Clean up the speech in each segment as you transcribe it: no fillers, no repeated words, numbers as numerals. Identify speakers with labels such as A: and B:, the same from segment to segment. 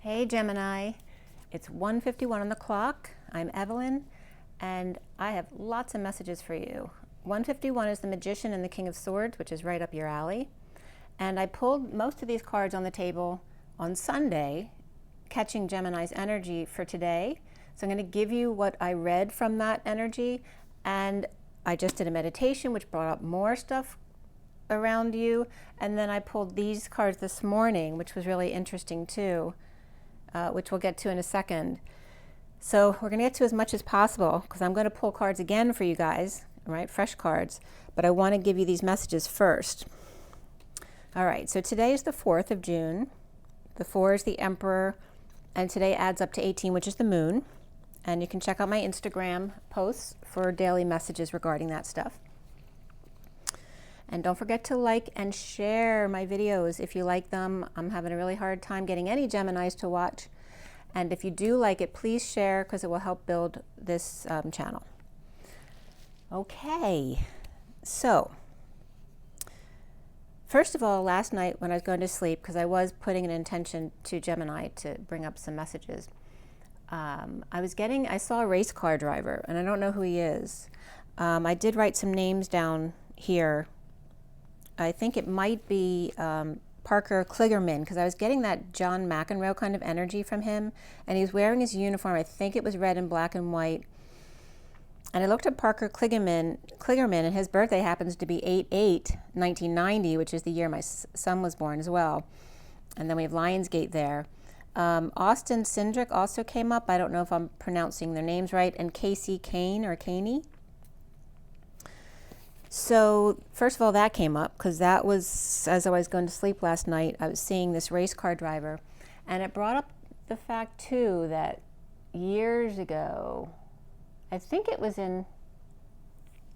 A: Hey Gemini, it's 1:51 on the clock. I'm Evelyn, and I have lots of messages for you. 1:51 is the Magician and the King of Swords, which is right up your alley. And I pulled most of these cards on the table on Sunday, catching Gemini's energy for today. So I'm going to give you what I read from that energy, and I just did a meditation which brought up more stuff around you, and then I pulled these cards this morning, which was really interesting too. Which we'll get to in a second. So we're going to get to as much as possible because I'm going to pull cards again for you guys, right? Fresh cards. But I want to give you these messages first. All right, so today is the 4th of June. The 4 is the Emperor, and today adds up to 18, which is the Moon. And you can check out my Instagram posts for daily messages regarding that stuff. And don't forget to like and share my videos if you like them. I'm having a really hard time getting any Geminis to watch. And if you do like it, please share because it will help build this channel. Okay, so first of all, last night when I was going to sleep, because I was putting an intention to Gemini to bring up some messages, I saw a race car driver, and I don't know who he is. I did write some names down here. I think it might be Parker Kligerman, because I was getting that John McEnroe kind of energy from him, and he was wearing his uniform. I think it was red and black and white. And I looked at Parker Kligerman, and his birthday happens to be 8/8/1990, which is the year my son was born as well. And then we have Lionsgate there. Austin Cindric also came up. I don't know if I'm pronouncing their names right. And Casey Kane or Caney. So first of all, that came up because that was, as I was going to sleep last night, I was seeing this race car driver, and it brought up the fact too that years ago, I think it was in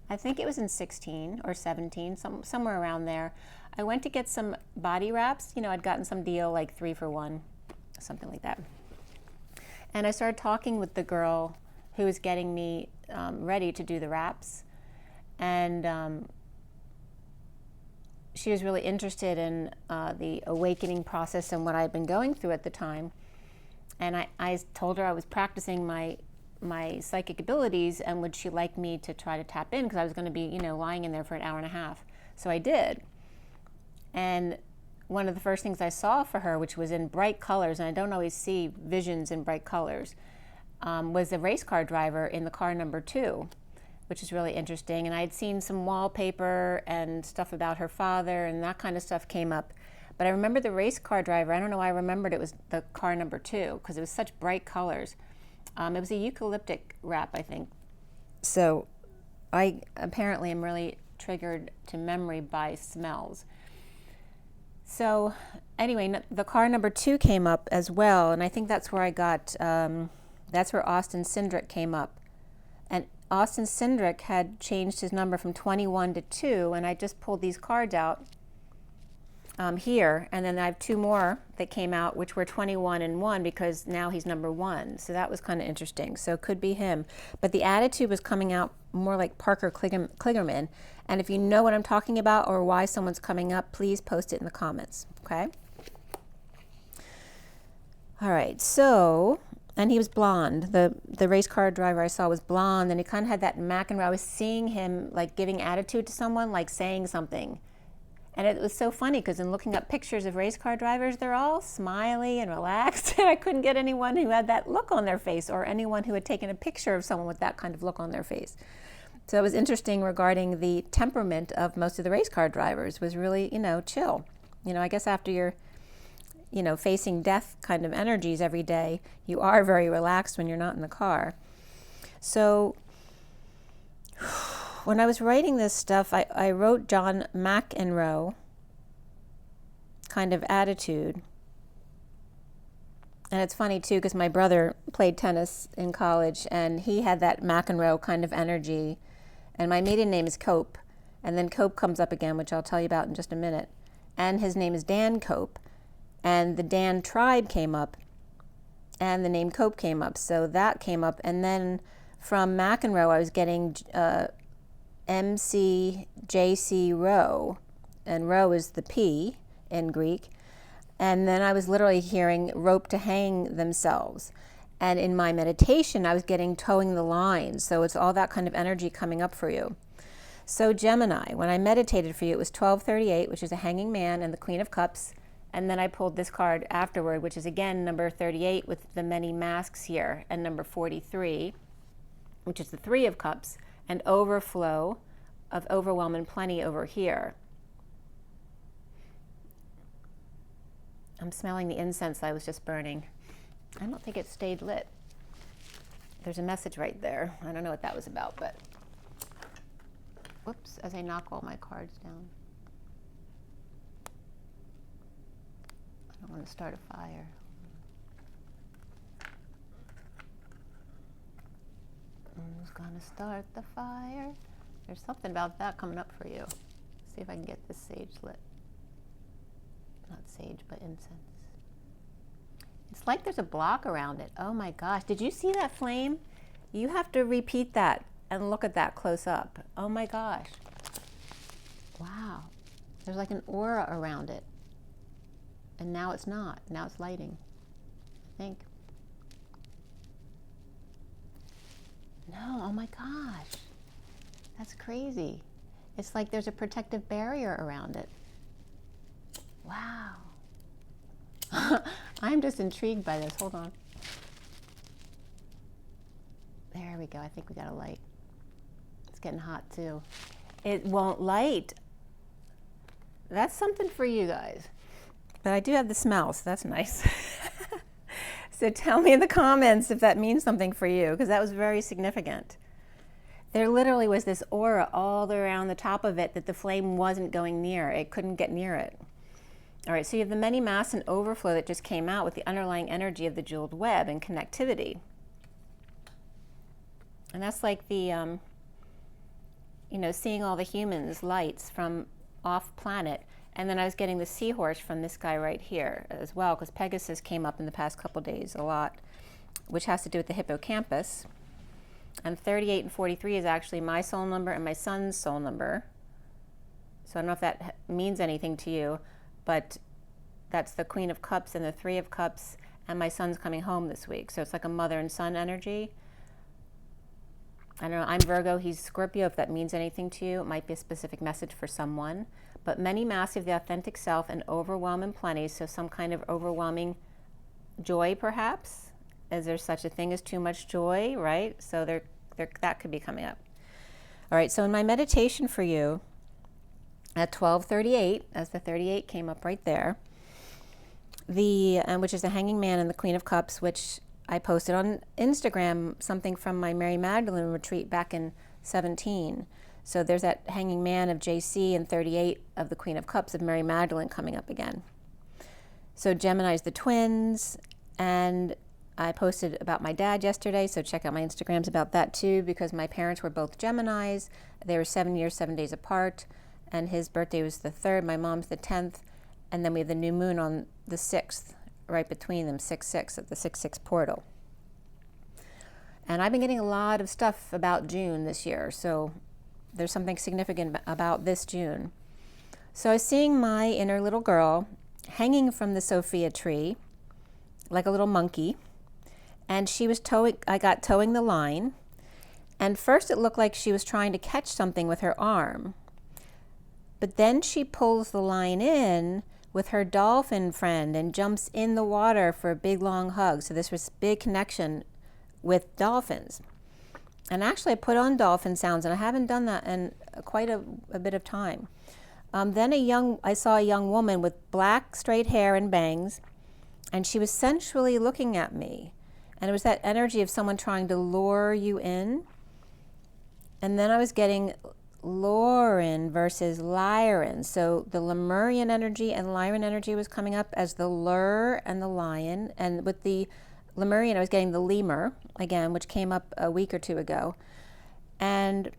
A: 16 or 17, somewhere around there, I went to get some body wraps. You know, I'd gotten some deal like 3 for 1, something like that. And I started talking with the girl who was getting me ready to do the wraps. And she was really interested in the awakening process and what I'd been going through at the time. And I told her I was practicing my psychic abilities, and would she like me to try to tap in, because I was going to be, you know, lying in there for an hour and a half. So I did. And one of the first things I saw for her, which was in bright colors, and I don't always see visions in bright colors, was a race car driver in the car number 2. Which is really interesting. And I'd seen some wallpaper and stuff about her father, and that kind of stuff came up. But I remember the race car driver. I don't know why I remembered it was the car number 2, because it was such bright colors. It was a eucalyptic wrap, I think. So I apparently am really triggered to memory by smells. So anyway, the car number 2 came up as well, and I think that's where I got, that's where Austin Cindric came up. And Austin Cindric had changed his number from 21 to 2, and I just pulled these cards out here, and then I have 2 more that came out, which were 21 and 1, because now he's number 1. So that was kind of interesting. So it could be him. But the attitude was coming out more like Parker Kligerman. And if you know what I'm talking about or why someone's coming up, please post it in the comments, okay? All right, so... And he was blonde. The race car driver I saw was blonde, and he kind of had that McEnroe. I was seeing him like giving attitude to someone, like saying something. And it was so funny because in looking up pictures of race car drivers, they're all smiley and relaxed. And I couldn't get anyone who had that look on their face, or anyone who had taken a picture of someone with that kind of look on their face. So it was interesting regarding the temperament of most of the race car drivers. Was really, you know, chill. You know, I guess after you're, you know, facing death kind of energies every day, you are very relaxed when you're not in the car. So when I was writing this stuff, I wrote John McEnroe kind of attitude. And it's funny too, because my brother played tennis in college, and he had that McEnroe kind of energy. And my maiden name is Cope, and then Cope comes up again, which I'll tell you about in just a minute. And his name is Dan Cope. And the Dan tribe came up, and the name Cope came up. So that came up. And then from McEnroe, I was getting MC JC Rowe, and Rowe is the P in Greek. And then I was literally hearing rope to hang themselves. And in my meditation, I was getting towing the line. So it's all that kind of energy coming up for you. So Gemini, when I meditated for you, it was 1238, which is a hanging man and the Queen of Cups. And then I pulled this card afterward, which is again number 38 with the many masks here, and number 43, which is the Three of Cups, and overflow of overwhelm and plenty over here. I'm smelling the incense I was just burning. I don't think it stayed lit. There's a message right there. I don't know what that was about, but whoops, as I knock all my cards down. I don't want to start a fire. Who's gonna start the fire? There's something about that coming up for you. See if I can get this sage lit. Not sage, but incense. It's like there's a block around it. Oh my gosh, did you see that flame? You have to repeat that and look at that close up. Oh my gosh. Wow. There's like an aura around it. And now it's not. Now it's lighting, I think. No, oh my gosh. That's crazy. It's like there's a protective barrier around it. Wow. I'm just intrigued by this. Hold on. There we go. I think we got a light. It's getting hot too. It won't light. That's something for you guys. But I do have the smell, so that's nice. So tell me in the comments if that means something for you, because that was very significant. There literally was this aura all around the top of it that the flame wasn't going near. It couldn't get near it. All right, so you have the many mass and overflow that just came out with the underlying energy of the jeweled web and connectivity. And that's like the, you know, seeing all the humans' lights from off planet. And then I was getting the seahorse from this guy right here as well, because Pegasus came up in the past couple days a lot, which has to do with the hippocampus. And 38 and 43 is actually my soul number and my son's soul number. So I don't know if that means anything to you, but that's the Queen of Cups and the Three of Cups, and my son's coming home this week. So it's like a mother and son energy. I don't know, I'm Virgo, he's Scorpio. If that means anything to you, it might be a specific message for someone. But many mass of the authentic self and overwhelm and plenty, so some kind of overwhelming joy perhaps. Is there such a thing as too much joy, right? So that could be coming up. All right, so in my meditation for you, at 12:38, as the 38 came up right there, which is the Hanging Man and the Queen of Cups, which I posted on Instagram, something from my Mary Magdalene retreat back in 17. So there's that Hanging Man of JC and 38 of the Queen of Cups of Mary Magdalene coming up again. So Gemini's the twins, and I posted about my dad yesterday, so check out my Instagrams about that too, because my parents were both Geminis. They were 7 years, 7 days apart, and his birthday was the 3rd, my mom's the 10th, and then we have the new moon on the 6th, right between them, 6-6, at the 6-6 portal. And I've been getting a lot of stuff about June this year, so there's something significant about this June. So I was seeing my inner little girl hanging from the Sophia tree, like a little monkey, and she was I got towing the line, and first it looked like she was trying to catch something with her arm, but then she pulls the line in with her dolphin friend and jumps in the water for a big long hug. So this was big connection with dolphins. And actually I put on dolphin sounds, and I haven't done that in quite a bit of time. Then I saw a young woman with black straight hair and bangs, and she was sensually looking at me. And it was that energy of someone trying to lure you in. And then I was getting Lauren versus Lyran. So the Lemurian energy and Lyran energy was coming up as the lure and the lion. And with the Lemurian, I was getting the lemur again, which came up a week or two ago. But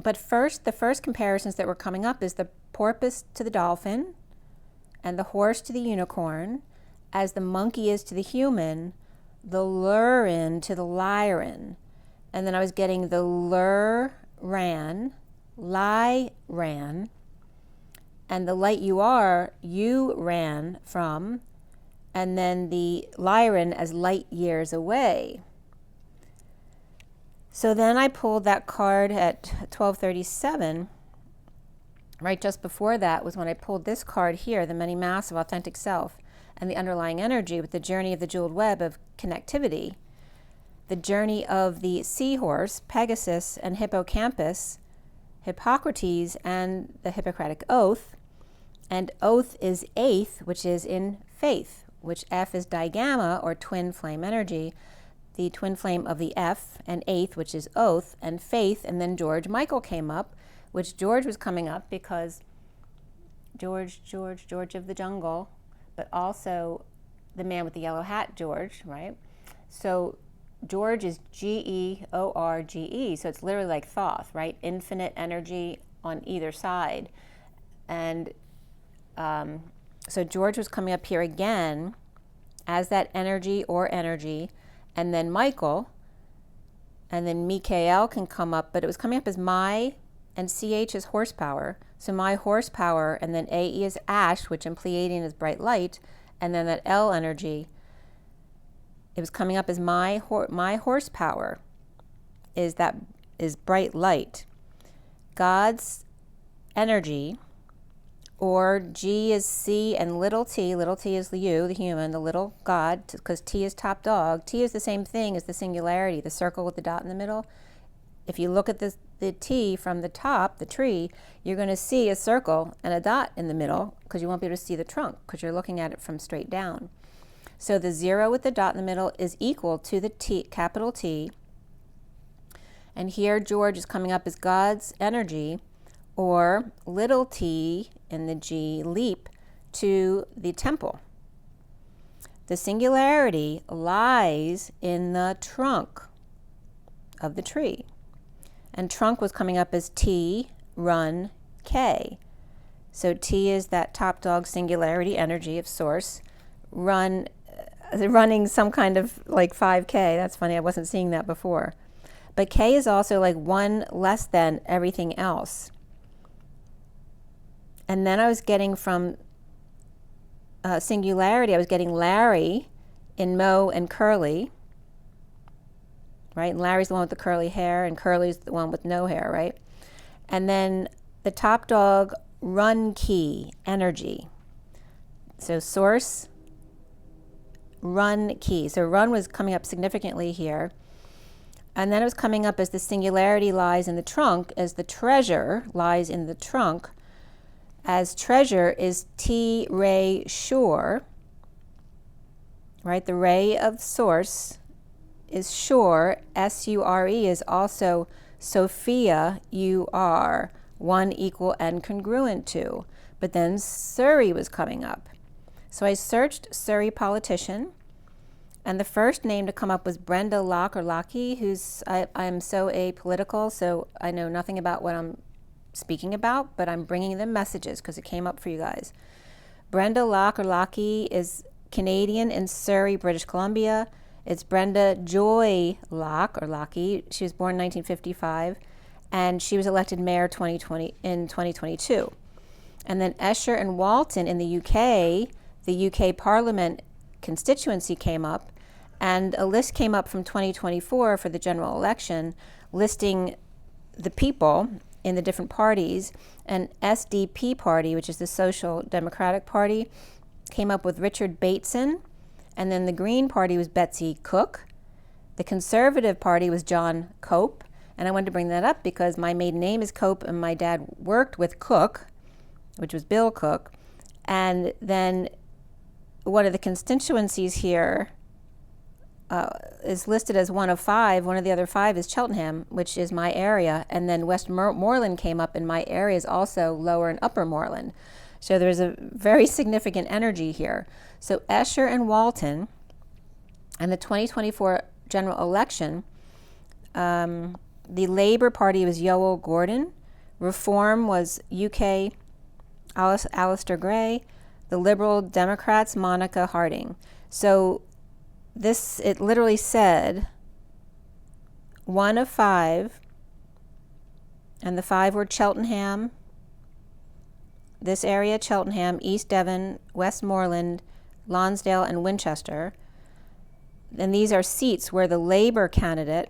A: the first comparisons that were coming up is the porpoise to the dolphin and the horse to the unicorn, as the monkey is to the human, the lurin to the Lyran. And then I was getting the Lyran, and the light you are, you ran from, and then the Lyran as light years away. So then I pulled that card at 1237. Right just before that was when I pulled this card here, the many mass of authentic self and the underlying energy with the journey of the jeweled web of connectivity, the journey of the seahorse, Pegasus, and hippocampus, Hippocrates, and the Hippocratic Oath. And oath is eighth, which is in faith, which F is digamma, or twin flame energy, the twin flame of the F, and eighth, which is oath, and faith. And then George Michael came up, which George was coming up because George of the jungle, but also the man with the yellow hat, George, right? So George is George, so it's literally like Thoth, right? Infinite energy on either side. And so George was coming up here again as that energy or energy, and then Michael, and then Mikael can come up, but it was coming up as my, and CH is horsepower. So my horsepower, and then AE is ash, which in Pleiadian is bright light, and then that L energy, it was coming up as my horsepower is bright light. God's energy, or G is C and little t is the you, the human, the little God, because T is top dog. T is the same thing as the singularity, the circle with the dot in the middle. If you look at the T from the top, the tree, you're going to see a circle and a dot in the middle because you won't be able to see the trunk because you're looking at it from straight down. So the 0 with the dot in the middle is equal to the T, capital T. And here George is coming up as God's energy, or little t in the G, leap to the temple. The singularity lies in the trunk of the tree. And trunk was coming up as T, run, K. So T is that top dog singularity energy of source, running some kind of like 5K. That's funny, I wasn't seeing that before. But K is also like one less than everything else. And then I was getting from singularity, I was getting Larry in Mo and Curly, right? And Larry's the one with the curly hair, and Curly's the one with no hair, right? And then the top dog, run key, energy. So source, run key. So run was coming up significantly here. And then it was coming up as the singularity lies in the trunk, as the treasure lies in the trunk, as treasure is T, ray, sure, right? The ray of source is sure, S-U-R-E is also Sophia, you are, one equal and congruent to. But then Surrey was coming up. So I searched Surrey politician, and the first name to come up was Brenda Locke or Lockie, who's, I'm so apolitical, so I know nothing about what I'm speaking about, but I'm bringing them messages because it came up for you guys. Brenda Locke or Lockie is Canadian in Surrey, British Columbia. It's Brenda Joy Locke or Lockie. She was born in 1955, and she was elected mayor in 2022. And then Escher and Walton in the UK Parliament constituency came up, and a list came up from 2024 for the general election listing the people in the different parties. And SDP party, which is the Social Democratic Party, came up with Richard Bateson, and then the Green Party was Betsy Cook. The Conservative Party was John Cope, and I wanted to bring that up because my maiden name is Cope, and my dad worked with Cook, which was Bill Cook. And then one of the constituencies here is listed as one of 5. One of the other 5 is Cheltenham, which is my area, and then Westmoreland came up, and my area is also Lower and Upper Moreland. So there's a very significant energy here. So Escher and Walton, and the 2024 general election, the Labour Party was Yoel Gordon, Reform was UK Alistair Gray, the Liberal Democrats Monica Harding. So this, it literally said 1 of 5, and the 5 were Cheltenham, this area, Cheltenham, East Devon, Westmoreland, Lonsdale, and Winchester. And these are seats where the Labour candidate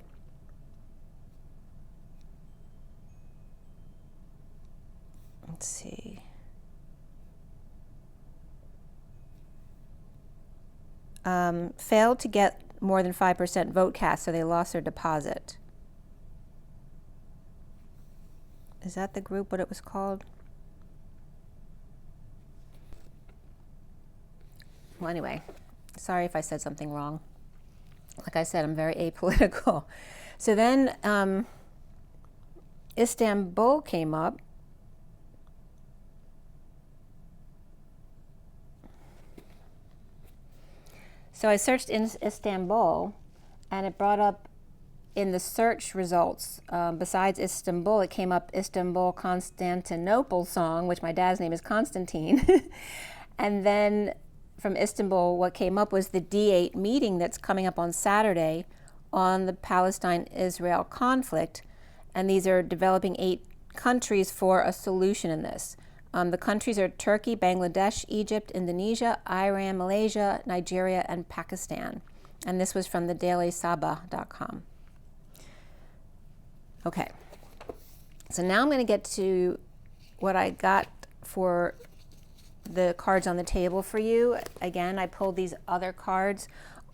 A: failed to get more than 5% vote cast, so they lost their deposit. Is that the group, what it was called? Well, anyway, sorry if I said something wrong. Like I said, I'm very apolitical. So then Istanbul came up. So I searched in Istanbul, and it brought up in the search results, besides Istanbul, it came up Istanbul Constantinople song, which my dad's name is Constantine. And then from Istanbul, what came up was the D8 meeting that's coming up on Saturday on the Palestine-Israel conflict. And these are developing 8 countries for a solution in this. The countries are Turkey, Bangladesh, Egypt, Indonesia, Iran, Malaysia, Nigeria, and Pakistan. And this was from the dailysabah.com. Okay, so now I'm going to get to what I got for the cards on the table for you. Again, I pulled these other cards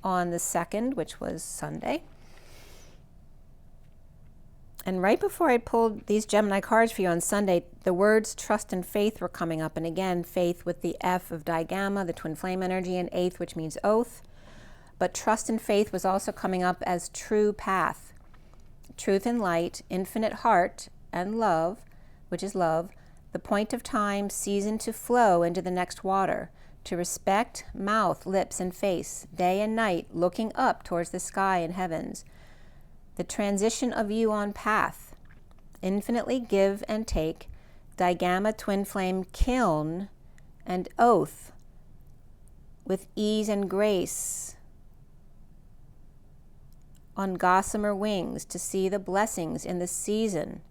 A: on the 2nd, which was Sunday. And right before I pulled these Gemini cards for you on Sunday, the words trust and faith were coming up. And again, faith with the F of digamma, the twin flame energy, and eighth, which means oath. But trust and faith was also coming up as true path, truth and light, infinite heart, and love, which is love, the point of time, season to flow into the next water, to respect mouth, lips, and face, day and night, looking up towards the sky and heavens, the transition of you on path, infinitely give and take, digamma, twin flame, kiln, and oath, with ease and grace, on gossamer wings, to see the blessings in the season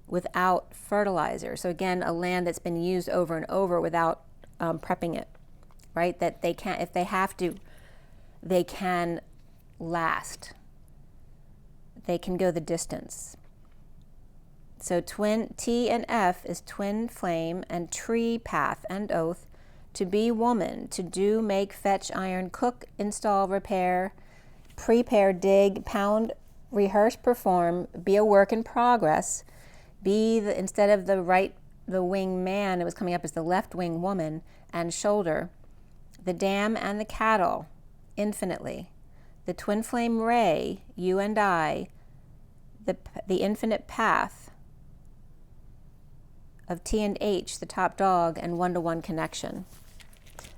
A: without fertilizer. So again, a land that's been used over and over without prepping it, right? That they can't, if they have to, they can last. They can go the distance. So twin T and F is twin flame and tree path and oath, to be woman, to do, make, fetch, iron, cook, install, repair, prepare, dig, pound, rehearse, perform, be a work in progress, be the, instead of the wing man, it was coming up as the left wing woman, and shoulder, the dam and the cattle, infinitely, the twin flame ray, you and I, the infinite path of T and H, the top dog, and one-to-one connection.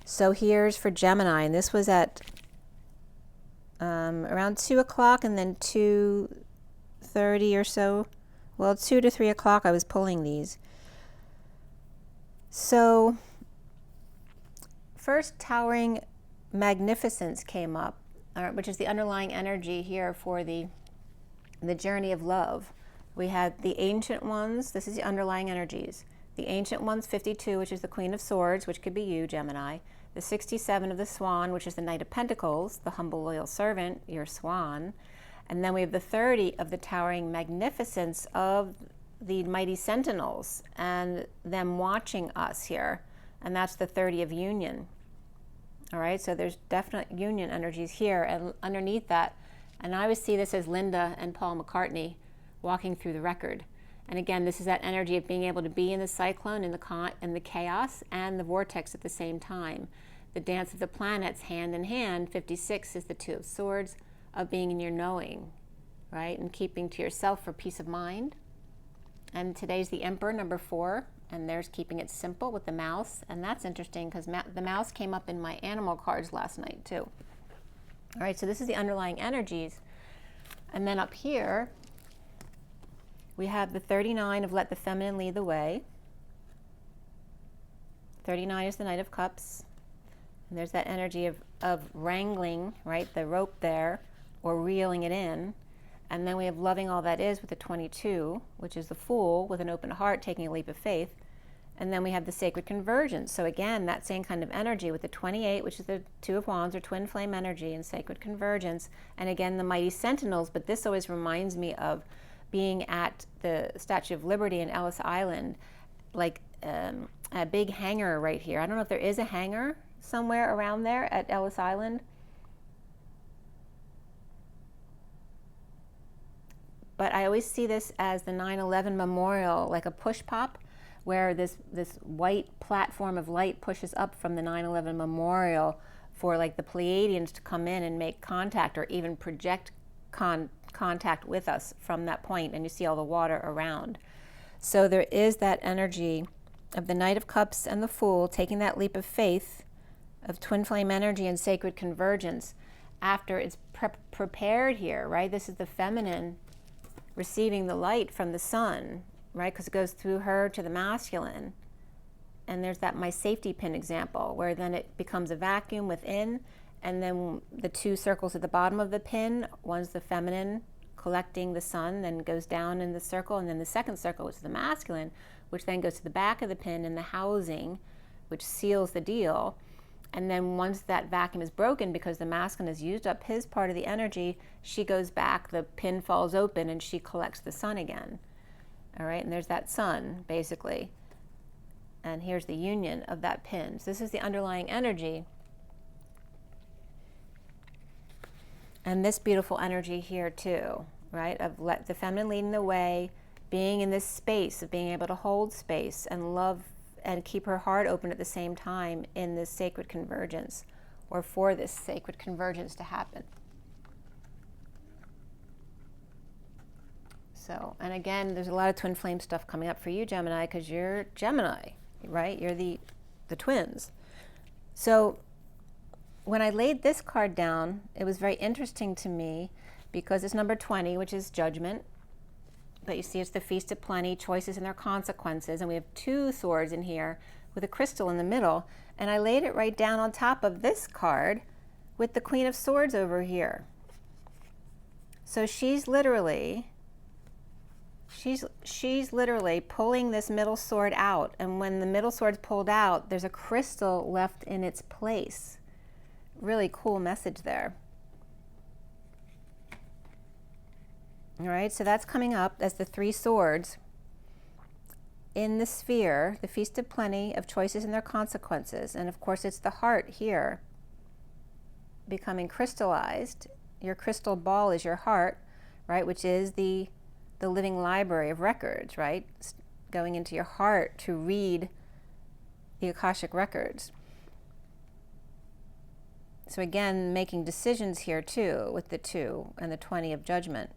A: So here's for Gemini, and this was at around 2 o'clock and then 2:30 or so. Well, 2 to 3 o'clock I was pulling these. So first, towering magnificence came up, which is the underlying energy here for the journey of love. We had the ancient ones, this is the underlying energies. The ancient ones, 52, which is the Queen of Swords, which could be you, Gemini. The 67 of the Swan, which is the Knight of Pentacles, the humble, loyal servant, your swan. And then we have the 30 of the towering magnificence of the mighty sentinels and them watching us here. And that's the 30 of union. All right, so there's definite union energies here. And underneath that, and I always see this as Linda and Paul McCartney walking through the record. And again, this is that energy of being able to be in the cyclone, in the chaos, and the vortex at the same time. The dance of the planets hand in hand. 56 is the Two of Swords, of being in your knowing, right? And keeping to yourself for peace of mind. And today's the Emperor, number 4, and there's keeping it simple with the mouse. And that's interesting because the mouse came up in my animal cards last night too. All right, so this is the underlying energies. And then up here, we have the 39 of let the feminine lead the way. 39 is the Knight of Cups. And there's that energy of wrangling, right, the rope there, or reeling it in. And then we have loving all that is with the 22, which is the Fool with an open heart, taking a leap of faith. And then we have the sacred convergence. So again, that same kind of energy with the 28, which is the Two of Wands or twin flame energy and sacred convergence. And again, the mighty sentinels, but this always reminds me of being at the Statue of Liberty in Ellis Island, like a big hangar right here. I don't know if there is a hangar somewhere around there at Ellis Island. But I always see this as the 9/11 memorial, like a push pop, where this white platform of light pushes up from the 9/11 memorial for like the Pleiadians to come in and make contact or even project contact with us from that point, and you see all the water around. So there is that energy of the Knight of Cups and the Fool taking that leap of faith of twin flame energy and sacred convergence after it's prepared here, right? This is the feminine receiving the light from the sun, right? Because it goes through her to the masculine. And there's that my safety pin example where then it becomes a vacuum within, and then the two circles at the bottom of the pin, one's the feminine collecting the sun, then goes down in the circle, and then the second circle, which is the masculine, which then goes to the back of the pin in the housing, which seals the deal. And then once that vacuum is broken, because the masculine has used up his part of the energy, she goes back, the pin falls open, and she collects the sun again. All right, and there's that sun, basically. And here's the union of that pin. So this is the underlying energy. And this beautiful energy here too, right? Of let the feminine leading the way, being in this space, of being able to hold space and love and keep her heart open at the same time in this sacred convergence, or for this sacred convergence to happen. So, and again, there's a lot of twin flame stuff coming up for you, Gemini, because you're Gemini, right? You're the twins. So when I laid this card down, it was very interesting to me because it's number 20, which is judgment. But you see it's the Feast of Plenty, choices and their consequences. And we have two swords in here with a crystal in the middle. And I laid it right down on top of this card with the Queen of Swords over here. So she's literally pulling this middle sword out. And when the middle sword's pulled out, there's a crystal left in its place. Really cool message there. All right, so that's coming up as the three swords in the sphere, the Feast of Plenty of choices and their consequences. And of course, it's the heart here becoming crystallized. Your crystal ball is your heart, right, which is the living library of records, right? Going into your heart to read the Akashic records. So again, making decisions here too with the 2 and the 20 of judgment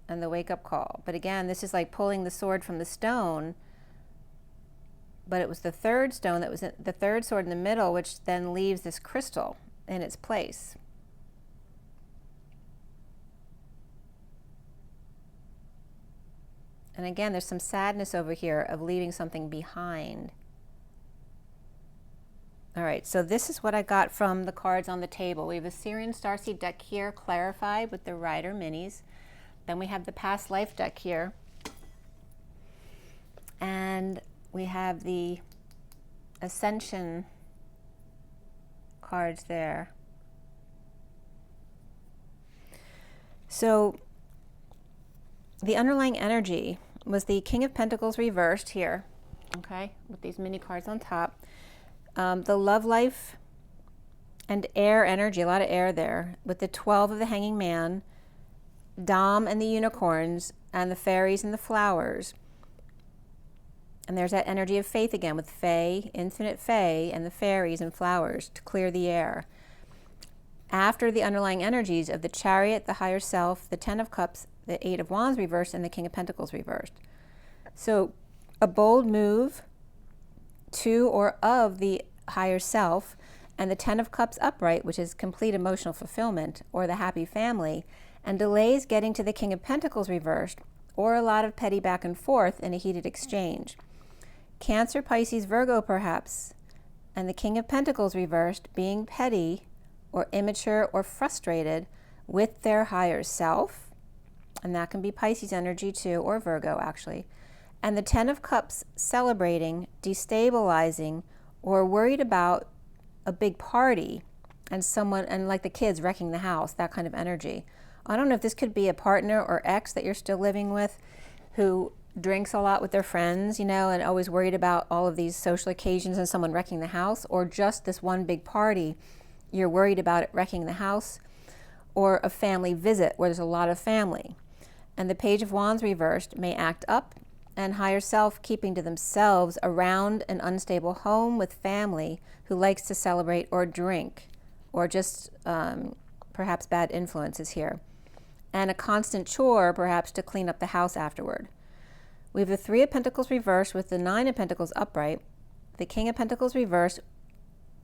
A: and the wake-up call. But again, this is like pulling the sword from the stone, but it was the third stone that was the third sword in the middle, which then leaves this crystal in its place. And again, there's some sadness over here of leaving something behind. All right, so this is what I got from the cards on the table. We have a SIRIAN Starseed deck here, clarified with the Rider minis. Then we have the Past Life deck here. And we have the Ascension cards there. So the underlying energy was the King of Pentacles reversed here, okay, with these mini cards on top. The love life and air energy, a lot of air there, with the 12 of the Hanging Man, Dom and the unicorns, and the fairies and the flowers. And there's that energy of faith again with Fae, infinite Fae, and the fairies and flowers to clear the air. After the underlying energies of the Chariot, the Higher Self, the 10 of Cups, the 8 of Wands reversed, and the King of Pentacles reversed. So a bold move to or of the higher self, and the 10 of Cups upright, which is complete emotional fulfillment, or the happy family, and delays getting to the King of Pentacles reversed, or a lot of petty back and forth in a heated exchange. Cancer, Pisces, Virgo perhaps, and the King of Pentacles reversed, being petty or immature or frustrated with their higher self, and that can be Pisces energy too, or Virgo actually, And the Ten of Cups celebrating, destabilizing, or worried about a big party and someone, and like the kids wrecking the house, that kind of energy. I don't know if this could be a partner or ex that you're still living with who drinks a lot with their friends, you know, and always worried about all of these social occasions and someone wrecking the house, or just this one big party, you're worried about it wrecking the house, or a family visit where there's a lot of family. And the Page of Wands reversed may act up and higher self, keeping to themselves around an unstable home with family who likes to celebrate or drink, or just perhaps bad influences here. And a constant chore, perhaps, to clean up the house afterward. We have the Three of Pentacles reversed with the Nine of Pentacles upright, the King of Pentacles reversed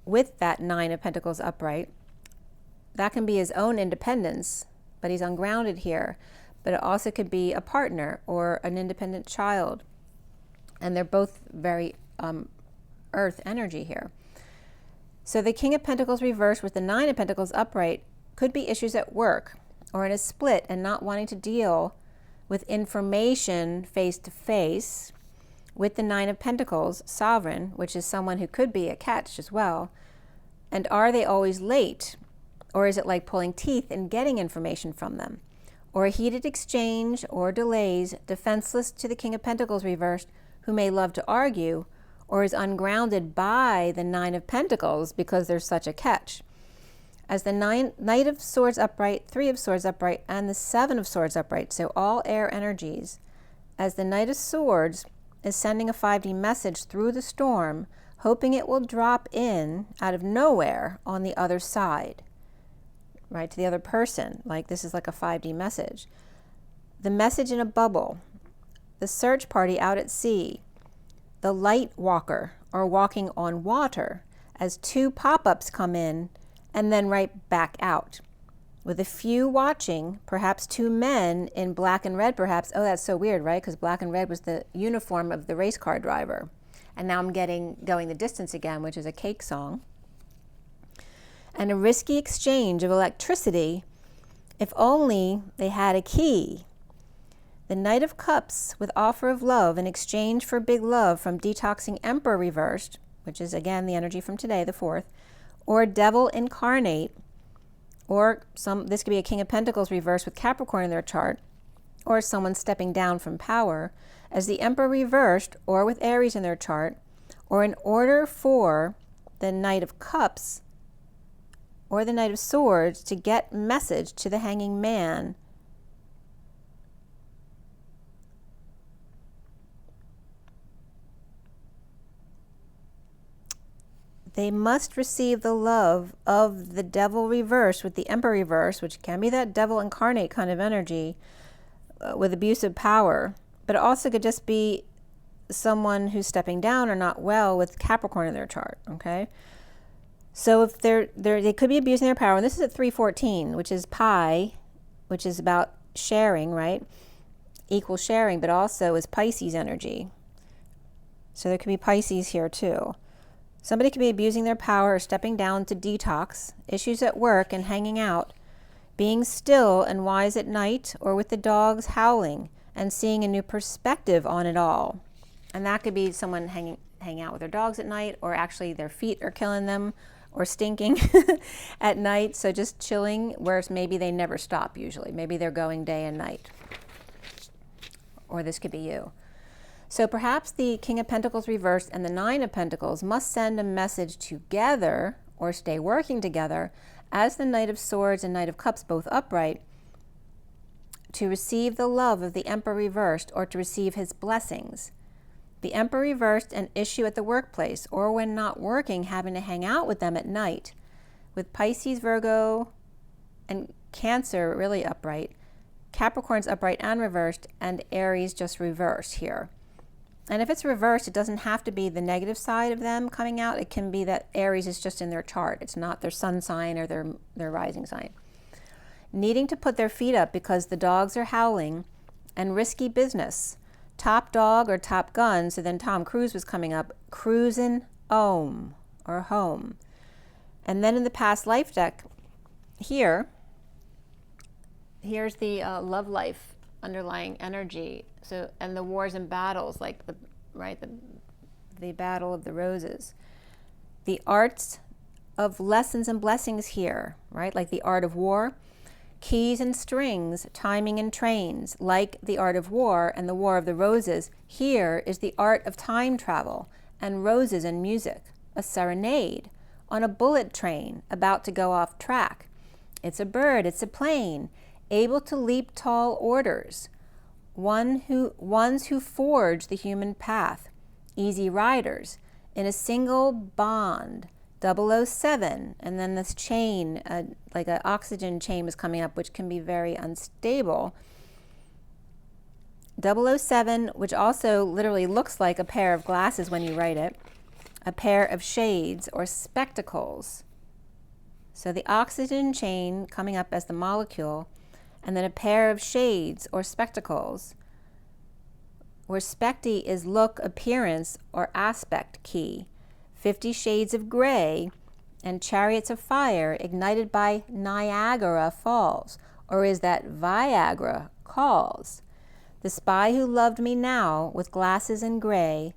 A: with that Nine of Pentacles upright. That can be his own independence, but he's ungrounded here. But it also could be a partner or an independent child. And they're both very earth energy here. So the King of Pentacles reversed with the Nine of Pentacles upright could be issues at work or in a split and not wanting to deal with information face to face with the Nine of Pentacles sovereign, which is someone who could be a catch as well. And are they always late? Or is it like pulling teeth in getting information from them? Or a heated exchange or delays, defenseless to the King of Pentacles reversed, who may love to argue, or is ungrounded by the Nine of Pentacles because there's such a catch. As the Knight of Swords upright, Three of Swords upright, and the Seven of Swords upright, so all air energies, as the Knight of Swords is sending a 5D message through the storm, hoping it will drop in out of nowhere on the other side, right, to the other person, like this is like a 5D message. The message in a bubble, the search party out at sea, the light walker, or walking on water, as two pop-ups come in and then right back out. With a few watching, perhaps two men in black and red perhaps. Oh, that's so weird, right? Because black and red was the uniform of the race car driver. And now I'm getting Going the Distance again, which is a Cake song. And a risky exchange of electricity, if only they had a key. The Knight of Cups with offer of love in exchange for big love from detoxing Emperor reversed, which is again the energy from today, the 4th, or Devil incarnate, or this could be a King of Pentacles reversed with Capricorn in their chart, or someone stepping down from power, as the Emperor reversed, or with Aries in their chart, or in order for the Knight of Cups or the Knight of Swords to get message to the Hanging Man. They must receive the love of the Devil reverse with the Emperor reverse, which can be that Devil incarnate kind of energy with abusive power, but it also could just be someone who's stepping down or not well with Capricorn in their chart, okay? So if they could be abusing their power, and this is at 314, which is pi, which is about sharing, right? Equal sharing, but also is Pisces energy. So there could be Pisces here too. Somebody could be abusing their power or stepping down to detox, issues at work and hanging out, being still and wise at night, or with the dogs howling and seeing a new perspective on it all. And that could be someone hanging out with their dogs at night, or actually their feet are killing them or stinking at night. So just chilling, whereas maybe they never stop usually. Maybe they're going day and night. Or this could be you. So perhaps the King of Pentacles reversed and the Nine of Pentacles must send a message together or stay working together as the Knight of Swords and Knight of Cups both upright to receive the love of the Emperor reversed or to receive his blessings. The Emperor reversed an issue at the workplace or when not working having to hang out with them at night with Pisces, Virgo, and Cancer really upright, Capricorn's upright and reversed, and Aries just reversed here. And if it's reversed, it doesn't have to be the negative side of them coming out. It can be that Aries is just in their chart. It's not their sun sign or their rising sign. Needing to put their feet up because the dogs are howling, and risky business. Top dog or Top Gun, so then Tom Cruise was coming up, cruising home or home. And then in the past life deck here, here's the love life underlying energy. So, and the wars and battles, like the battle of the roses. The arts of lessons and blessings here, right? Like the art of war, keys and strings, timing and trains, like the art of war and the war of the roses. Here is the art of time travel and roses and music, a serenade on a bullet train about to go off track. It's a bird, it's a plane, able to leap tall orders, ones who forge the human path, easy riders, in a single bond, 007, and then this chain, like an oxygen chain was coming up, which can be very unstable. 007, which also literally looks like a pair of glasses when you write it, a pair of shades or spectacles. So the oxygen chain coming up as the molecule, and then a pair of shades or spectacles, where specti is look, appearance, or aspect key. 50 Shades of Gray and Chariots of Fire ignited by Niagara Falls, or is that Viagra calls? The spy who loved me now with glasses and gray.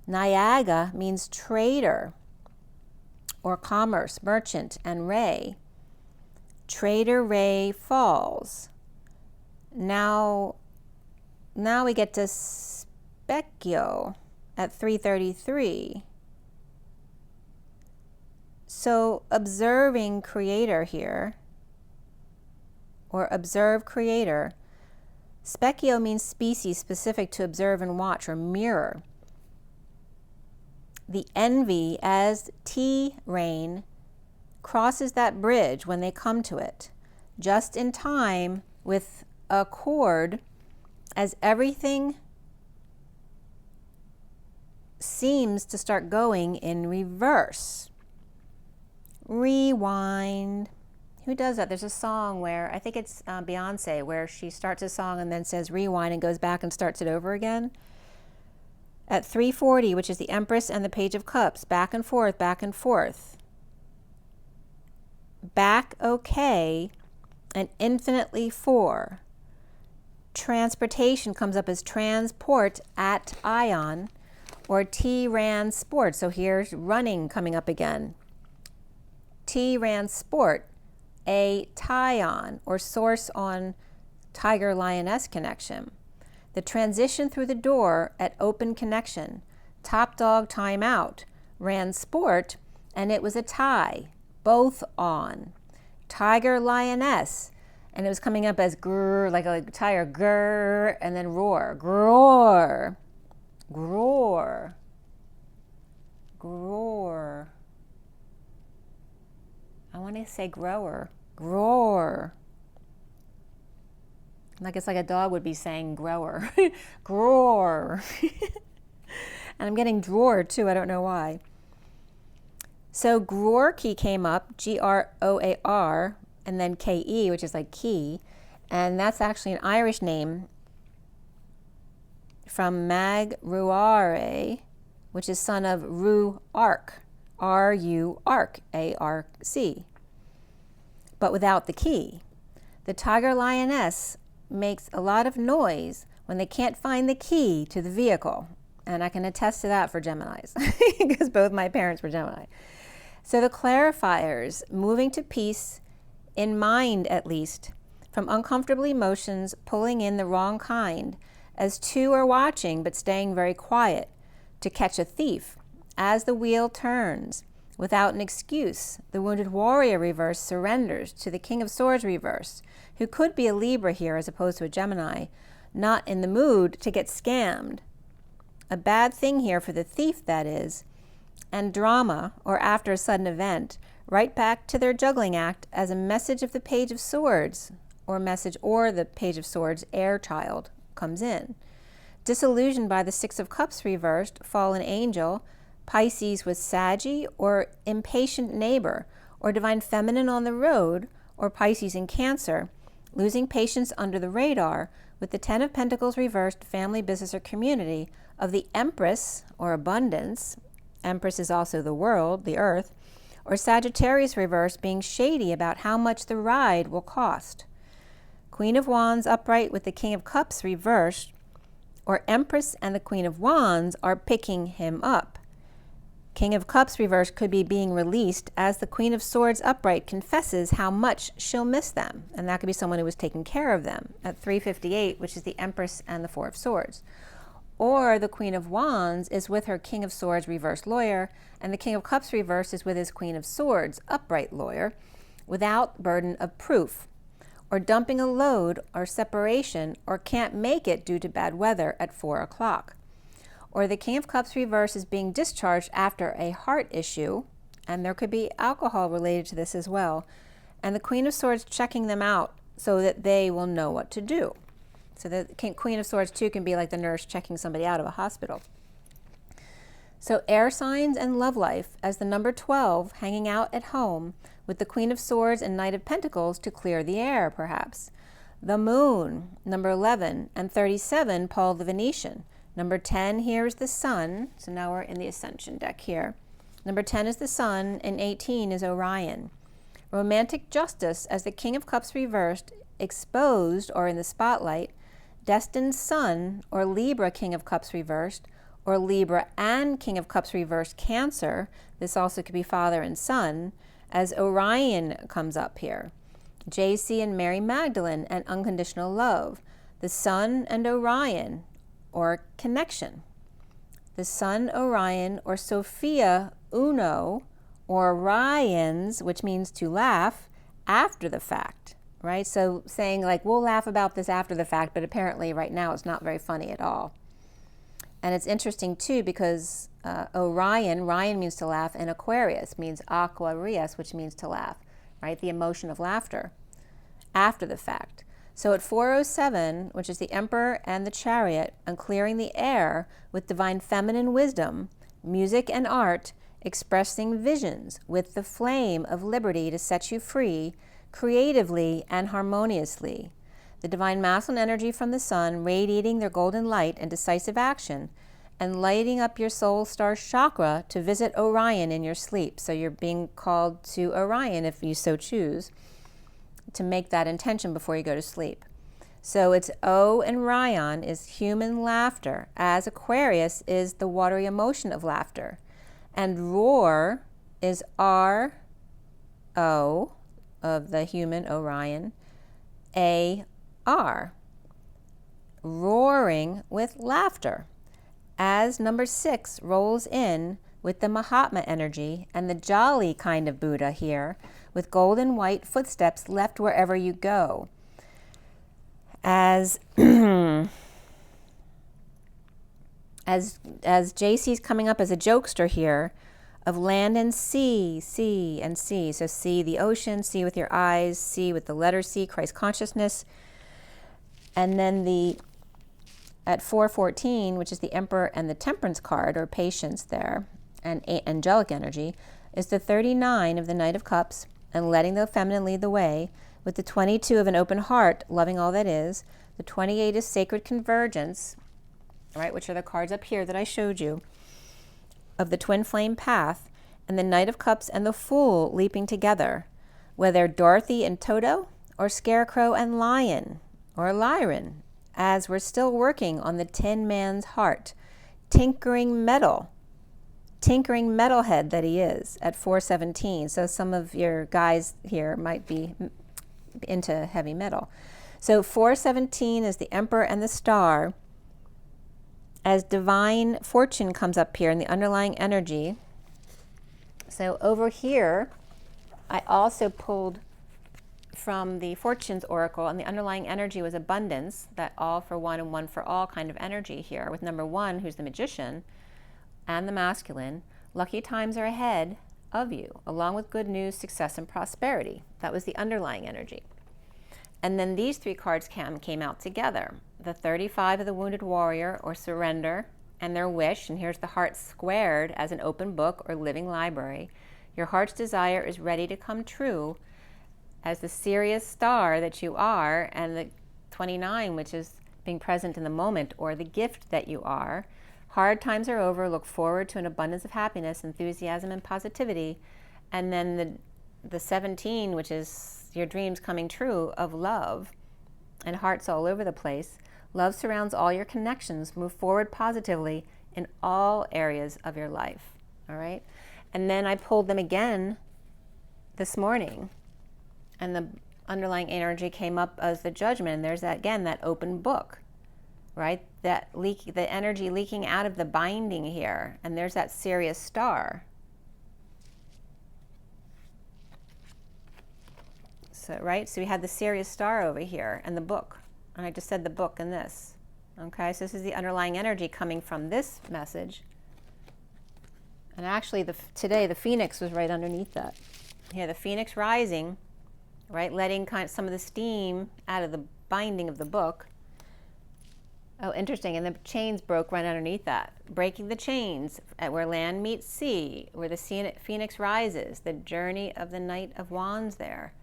A: Niagara means trader or commerce, merchant, and ray. Trader Ray Falls. Now we get to Specchio at 333. So observing creator here, or observe creator. Specchio means species specific to observe and watch, or mirror. The envy as T-rain crosses that bridge when they come to it, just in time with a chord, as everything seems to start going in reverse. Rewind. Who does that? There's a song where, I think it's Beyonce, where she starts a song and then says rewind and goes back and starts it over again. At 340, which is the Empress and the Page of Cups, back and forth, back and forth. Back okay, and infinitely for. Transportation comes up as transport at ion, or T-ran sport. So here's running coming up again. T-ran sport, a tie-on, or source on tiger-lioness connection. The transition through the door at open connection. Top dog time out. Ran sport, and it was a tie. Both on. Tiger lioness, and it was coming up as grrr, like a tiger, grrr, and then roar. Groar. Groar. Groar. I want to say grower. Groar. Like it's like a dog would be saying grower. Groar. And I'm getting drawer too, I don't know why. So Groarkey came up, G-R-O-A-R, and then K-E, which is like key. And that's actually an Irish name from Mag Ruare, which is son of Ru-Arc, R-U Arc, A-R-C, but without the key. The tiger lioness makes a lot of noise when they can't find the key to the vehicle. And I can attest to that for Geminis, because both my parents were Gemini. So the clarifiers, moving to peace, in mind at least, from uncomfortable emotions, pulling in the wrong kind, as two are watching but staying very quiet, to catch a thief. As the wheel turns, without an excuse, the wounded warrior reverse surrenders to the King of Swords reverse, who could be a Libra here as opposed to a Gemini, not in the mood to get scammed. A bad thing here for the thief, that is. And drama, or after a sudden event, right back to their juggling act as a message of the Page of Swords, or the Page of Swords, heir child, comes in. Disillusioned by the Six of Cups reversed, fallen angel, Pisces with Saggy, or impatient neighbor, or divine feminine on the road, or Pisces in Cancer, losing patience under the radar, with the Ten of Pentacles reversed, family, business, or community, of the Empress, or abundance. Empress is also the world, the earth, or Sagittarius reverse, being shady about how much the ride will cost. Queen of Wands upright with the King of Cups reversed, or Empress and the Queen of Wands are picking him up. King of Cups reversed could be being released as the Queen of Swords upright confesses how much she'll miss them. And that could be someone who was taking care of them at 358, which is the Empress and the Four of Swords. Or the Queen of Wands is with her King of Swords reversed lawyer, and the King of Cups reversed is with his Queen of Swords upright lawyer, without burden of proof, or dumping a load or separation, or can't make it due to bad weather at 4 o'clock. Or the King of Cups reverse is being discharged after a heart issue, and there could be alcohol related to this as well, and the Queen of Swords checking them out so that they will know what to do. So the Queen of Swords too can be like the nurse checking somebody out of a hospital. So air signs and love life as the number 12 hanging out at home with the Queen of Swords and Knight of Pentacles to clear the air perhaps. The Moon, number 11, and 37, Paul the Venetian. Number 10 here is the Sun, so now we're in the Ascension deck here. Number 10 is the Sun, and 18 is Orion. Romantic justice as the King of Cups reversed, exposed or in the spotlight, destined Sun or Libra King of Cups reversed, or Libra and King of Cups reversed Cancer. This also could be father and son, as Orion comes up here. JC and Mary Magdalene and unconditional love. The Sun and Orion, or connection. The Sun, Orion, or Sophia Uno, or Orions, which means to laugh after the fact, right? So saying like, we'll laugh about this after the fact, but apparently right now it's not very funny at all. And it's interesting too because Orion means to laugh, and Aquarius means Aquarius, which means to laugh, right? The emotion of laughter after the fact. So at 407, which is the Emperor and the Chariot, and clearing the air with divine feminine wisdom, music and art, expressing visions with the flame of liberty to set you free, creatively and harmoniously. The divine masculine energy from the Sun radiating their golden light and decisive action, and lighting up your soul star chakra to visit Orion in your sleep. So you're being called to Orion if you so choose, to make that intention before you go to sleep. So it's O and Ryan is human laughter, as Aquarius is the watery emotion of laughter. And roar is R-O of the human Orion, A-R. Roaring with laughter. As number 6 rolls in with the Mahatma energy and the jolly kind of Buddha here, with golden white footsteps left wherever you go. As JC's coming up as a jokester here, of land and sea, sea and sea. So see the ocean, see with your eyes, see with the letter C, Christ consciousness. And then at 414, which is the Emperor and the Temperance card, or patience there, and angelic energy, is the 39 of the Knight of Cups, and letting the feminine lead the way, with the 22 of an open heart, loving all that is. The 28 is sacred convergence, right, which are the cards up here that I showed you, of the twin flame path, and the Knight of Cups and the Fool leaping together, whether Dorothy and Toto, or Scarecrow and Lion, or Lyran, as we're still working on the Tin Man's heart, tinkering metalhead that he is at 417. So some of your guys here might be into heavy metal. So 417 is the Emperor and the Star, as divine fortune comes up here in the underlying energy. So over here, I also pulled from the Fortunes Oracle, and the underlying energy was abundance, that all for one and one for all kind of energy here, with number 1, who's the Magician, and the masculine. Lucky times are ahead of you, along with good news, success, and prosperity. That was the underlying energy. And then these 3 cards came out together. The 35 of the Wounded Warrior, or surrender, and their wish, and here's the heart squared as an open book or living library. Your heart's desire is ready to come true as the serious star that you are, and the 29, which is being present in the moment, or the gift that you are. Hard times are over. Look forward to an abundance of happiness, enthusiasm, and positivity. And then the 17, which is your dreams coming true, of love, and hearts all over the place. Love surrounds all your connections. Move forward positively in all areas of your life. All right? And then I pulled them again this morning, and the underlying energy came up as the Judgment. And there's that, again, that open book, right? That the energy leaking out of the binding here. And there's that Sirius star. So, right? So we had the Sirius star over here and the book. And I just said the book and this. Okay, so this is the underlying energy coming from this message. And actually, today the Phoenix was right underneath that. Here, the Phoenix rising, right? Letting some of the steam out of the binding of the book. Oh, interesting. And the chains broke right underneath that. Breaking the chains at where land meets sea, where the Phoenix rises. The journey of the Knight of Wands there,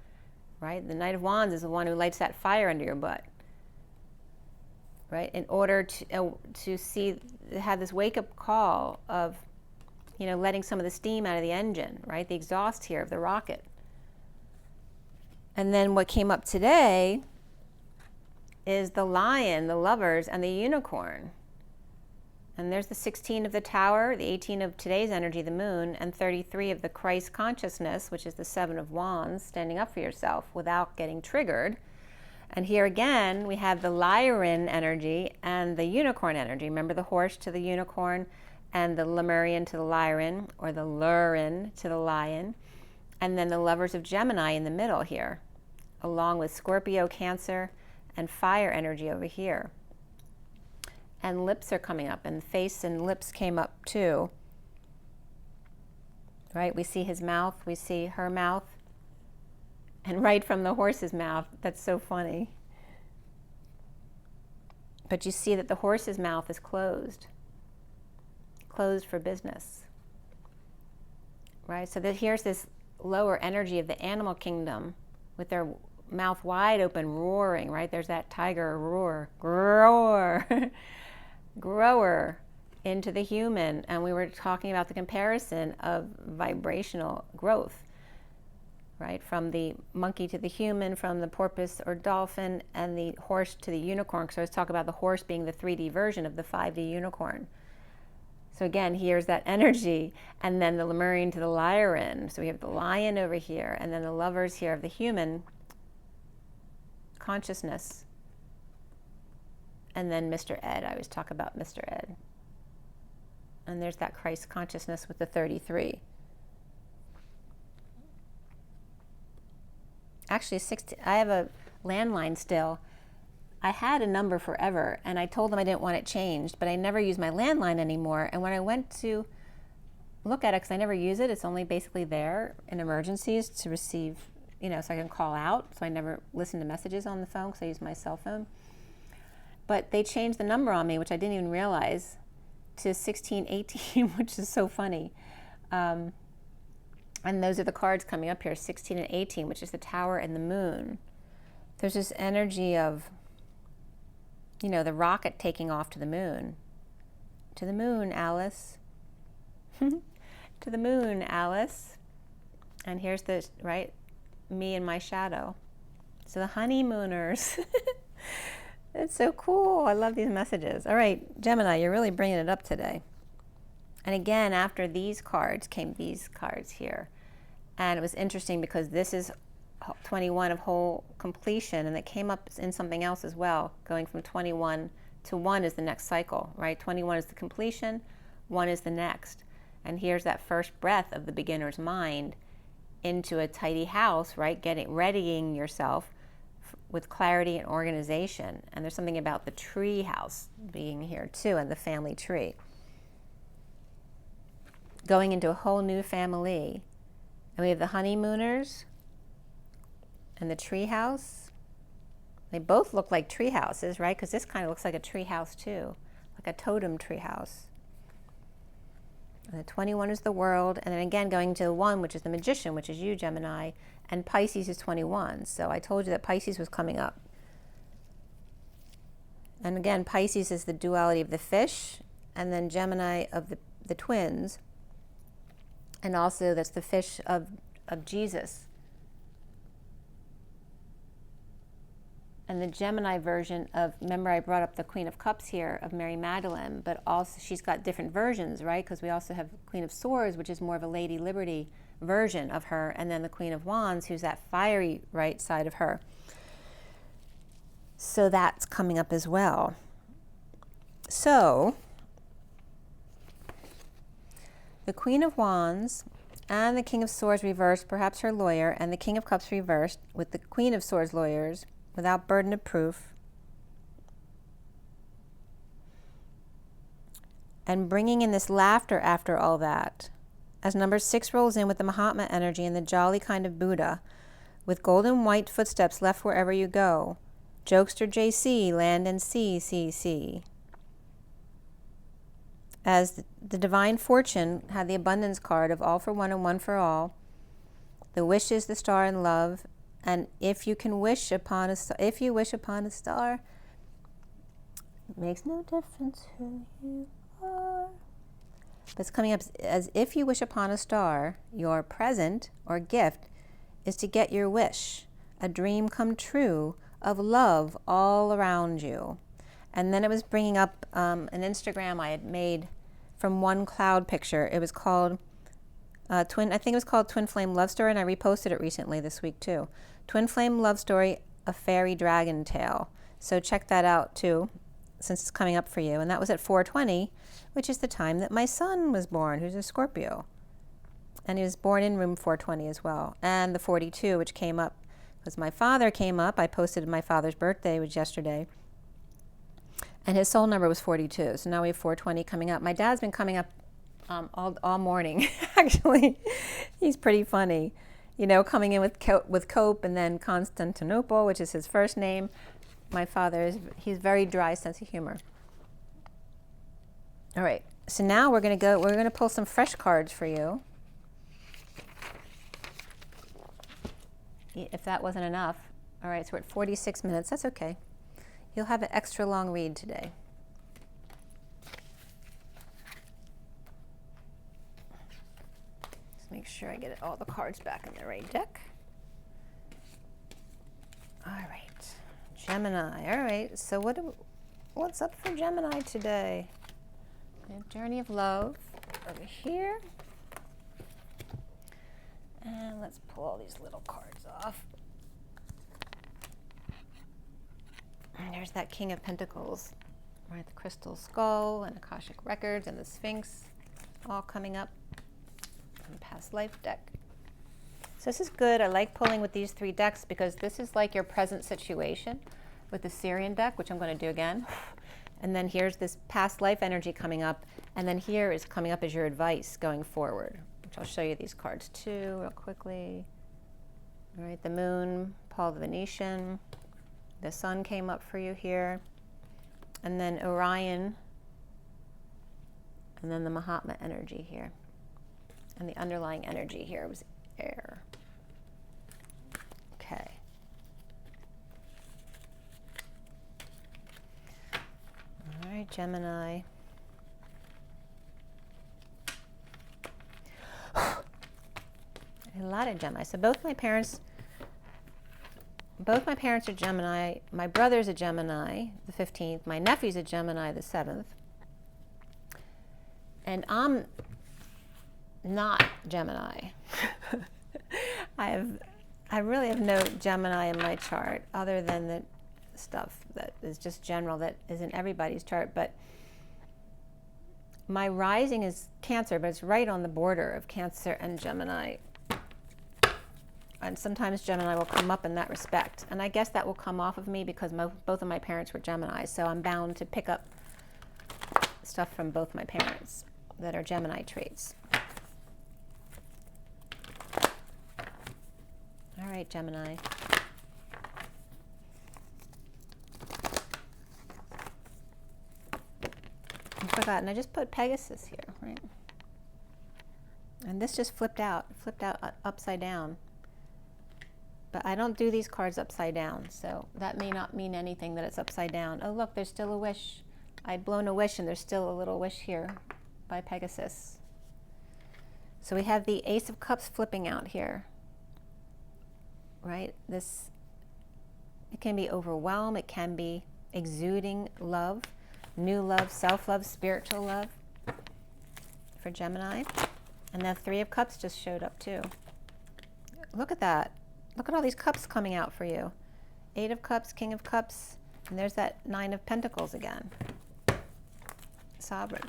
A: right? The Knight of Wands is the one who lights that fire under your butt. Right, in order to have this wake-up call of, letting some of the steam out of the engine, right, the exhaust here of the rocket. And then what came up today is the Lion, the Lovers, and the Unicorn. And there's the 16 of the Tower, the 18 of today's energy, the Moon, and 33 of the Christ consciousness, which is the 7 of Wands, standing up for yourself without getting triggered. And here again, we have the Lyran energy and the Unicorn energy. Remember the horse to the unicorn and the Lemurian to the Lyran, or the Lurin to the lion. And then the Lovers of Gemini in the middle here, along with Scorpio, Cancer, and fire energy over here. And lips are coming up, and face and lips came up too. Right, we see his mouth, we see her mouth. And right from the horse's mouth, that's so funny. But you see that the horse's mouth is closed for business. Right, so here's this lower energy of the animal kingdom with their mouth wide open, roaring, right? There's that tiger roar, grower into the human. And we were talking about the comparison of vibrational growth. Right, from the monkey to the human, from the porpoise or dolphin, and the horse to the unicorn. So I was talking about the horse being the 3D version of the 5D unicorn. So again, here's that energy, and then the Lemurian to the Lyran. So we have the lion over here, and then the Lovers here of the human consciousness. And then Mr. Ed, I always talk about Mr. Ed. And there's that Christ consciousness with the 33. Actually, I have a landline still. I had a number forever, and I told them I didn't want it changed, but I never use my landline anymore. And when I went to look at it, because I never use it, it's only basically there in emergencies to receive, so I can call out. So I never listen to messages on the phone because I use my cell phone. But they changed the number on me, which I didn't even realize, to 1618, which is so funny. And those are the cards coming up here, 16 and 18, which is the Tower and the Moon. There's this energy of, the rocket taking off to the moon. To the moon, Alice. To the moon, Alice. And here's the, right, me and my shadow. So the honeymooners. It's so cool. I love these messages. All right, Gemini, you're really bringing it up today. And again, after these cards came these cards here. And it was interesting because this is 21 of whole completion, and it came up in something else as well, going from 21 to 1 is the next cycle, right? 21 is the completion, 1 is the next. And here's that first breath of the beginner's mind into a tidy house, right? Readying yourself with clarity and organization. And there's something about the tree house being here too, and the family tree. Going into a whole new family. And we have the honeymooners and the tree house. They both look like tree houses, right? Because this kind of looks like a tree house too, like a totem tree house. And the 21 is the world, and then again going to the 1, which is the magician, which is you, Gemini, and Pisces is 21. So I told you that Pisces was coming up. And again, Pisces is the duality of the fish, and then Gemini of the twins. And also that's the fish of Jesus. and the Gemini version of, remember I brought up the Queen of Cups here of Mary Magdalene, but also she's got different versions, right? Because we also have Queen of Swords, which is more of a Lady Liberty version of her, and then the Queen of Wands, who's that fiery right side of her. So that's coming up as well. So the Queen of Wands and the King of Swords reversed, perhaps her lawyer, and the King of Cups reversed with the Queen of Swords lawyers without burden of proof, and bringing in this laughter after all that, as number 6 rolls in with the Mahatma energy and the jolly kind of Buddha, with golden white footsteps left wherever you go. Jokester JC, land and sea. As the Divine Fortune had the abundance card of all for one and one for all, the wish is the star in love, and if you wish upon a star, it makes no difference who you are. But it's coming up as if you wish upon a star, your present or gift is to get your wish, a dream come true of love all around you. And then it was bringing up an Instagram I had made from one cloud picture. It was called I think it was called Twin Flame Love Story, and I reposted it recently this week too. Twin Flame Love Story, a fairy dragon tale. So check that out too, since it's coming up for you. And that was at 4:20, which is the time that my son was born, who's a Scorpio. And he was born in room 420 as well. And the 42, which came up because my father came up. I posted my father's birthday, which was yesterday. And his soul number was 42. So now we have 420 coming up. My dad's been coming up all morning, actually. He's pretty funny. You know, coming in with Cope and then Constantinople, which is his first name. My father, he's very dry sense of humor. All right, so now we're gonna pull some fresh cards for you. If that wasn't enough. All right, so we're at 46 minutes, that's okay. You'll have an extra long read today. Just make sure I get all the cards back in the right deck. All right, Gemini. All right, so what's up for Gemini today? Journey of Love over here. And let's pull all these little cards off. And there's that King of Pentacles, right? The Crystal Skull and Akashic Records and the Sphinx all coming up from Past Life deck. So this is good. I like pulling with these 3 decks because this is like your present situation with the SIRIAN deck, which I'm going to do again. And then here's this past life energy coming up. And then here is coming up as your advice going forward, which I'll show you these cards too real quickly. All right, the Moon, Paul the Venetian. The Sun came up for you here. And then Orion. And then the Mahatma energy here. And the underlying energy here was air. Okay. All right, Gemini. A lot of Gemini. So both my parents are Gemini. My brother's a Gemini, the 15th. My nephew's a Gemini, the 7th. And I'm not Gemini. I really have no Gemini in my chart other than the stuff that is just general that is in everybody's chart. But my rising is Cancer, but it's right on the border of Cancer and Gemini. And sometimes Gemini will come up in that respect. And I guess that will come off of me because both of my parents were Gemini. So I'm bound to pick up stuff from both my parents that are Gemini traits. All right, Gemini. I forgot, I just put Pegasus here, right? And this just flipped out upside down. But I don't do these cards upside down, so that may not mean anything that it's upside down. Oh, look, there's still a wish. I'd blown a wish, and there's still a little wish here by Pegasus. So we have the Ace of Cups flipping out here, right? This It can be overwhelm. It can be exuding love, new love, self-love, spiritual love for Gemini. And the Three of Cups just showed up too. Look at that. Look at all these cups coming out for you. Eight of Cups, King of Cups, and there's that Nine of Pentacles again. Sovereign.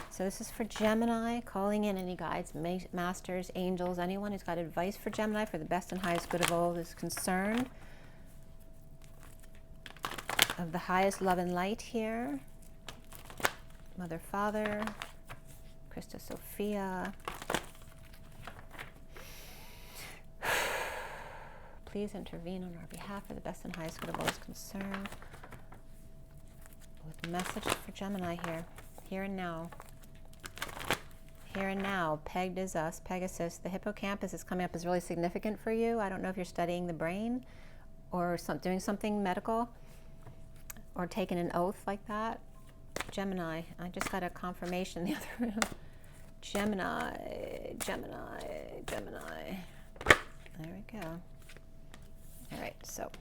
A: So this is for Gemini, calling in any guides, masters, angels, anyone who's got advice for Gemini for the best and highest good of all is concerned. Of the highest love and light here. Mother, Father, Christa Sophia. Please intervene on our behalf for the best and highest good of all is concerned. With message for Gemini here and now. Here and now, pegged is us, Pegasus. The hippocampus is coming up as really significant for you. I don't know if you're studying the brain or doing something medical or taking an oath like that. Gemini, I just got a confirmation the other room. Gemini. There we go. All right, so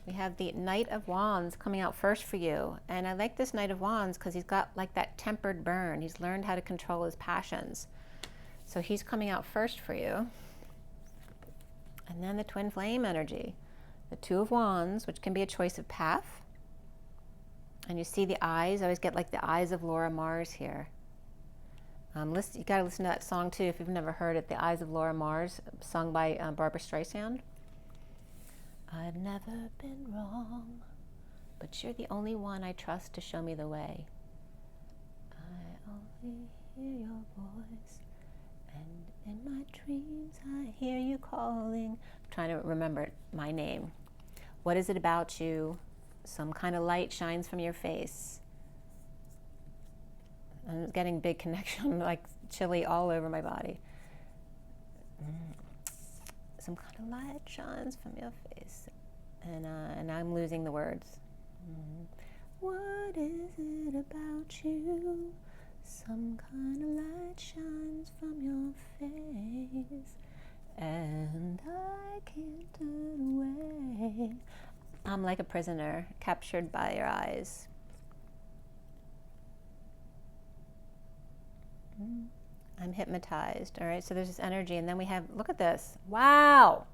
A: we have the Knight of Wands coming out first for you. And I like this Knight of Wands because he's got like that tempered burn. He's learned how to control his passions. So he's coming out first for you. And then the Twin Flame energy. The Two of Wands, which can be a choice of path. And you see the eyes. I always get like the eyes of Laura Mars here. You got to listen to that song too if you've never heard it. The Eyes of Laura Mars, sung by Barbara Streisand. I've never been wrong, but you're the only one I trust to show me the way. I only hear your voice, and in my dreams I hear you calling. I'm trying to remember my name. What is it about you? Some kind of light shines from your face. I'm getting big connection, like chilly all over my body. Some kind of light shines from your face. And I'm losing the words. What is it about you? Some kind of light shines from your face, and I can't turn away. I'm like a prisoner, captured by your eyes. I'm hypnotized. All right, so there's this energy, and then we have, look at this. Wow.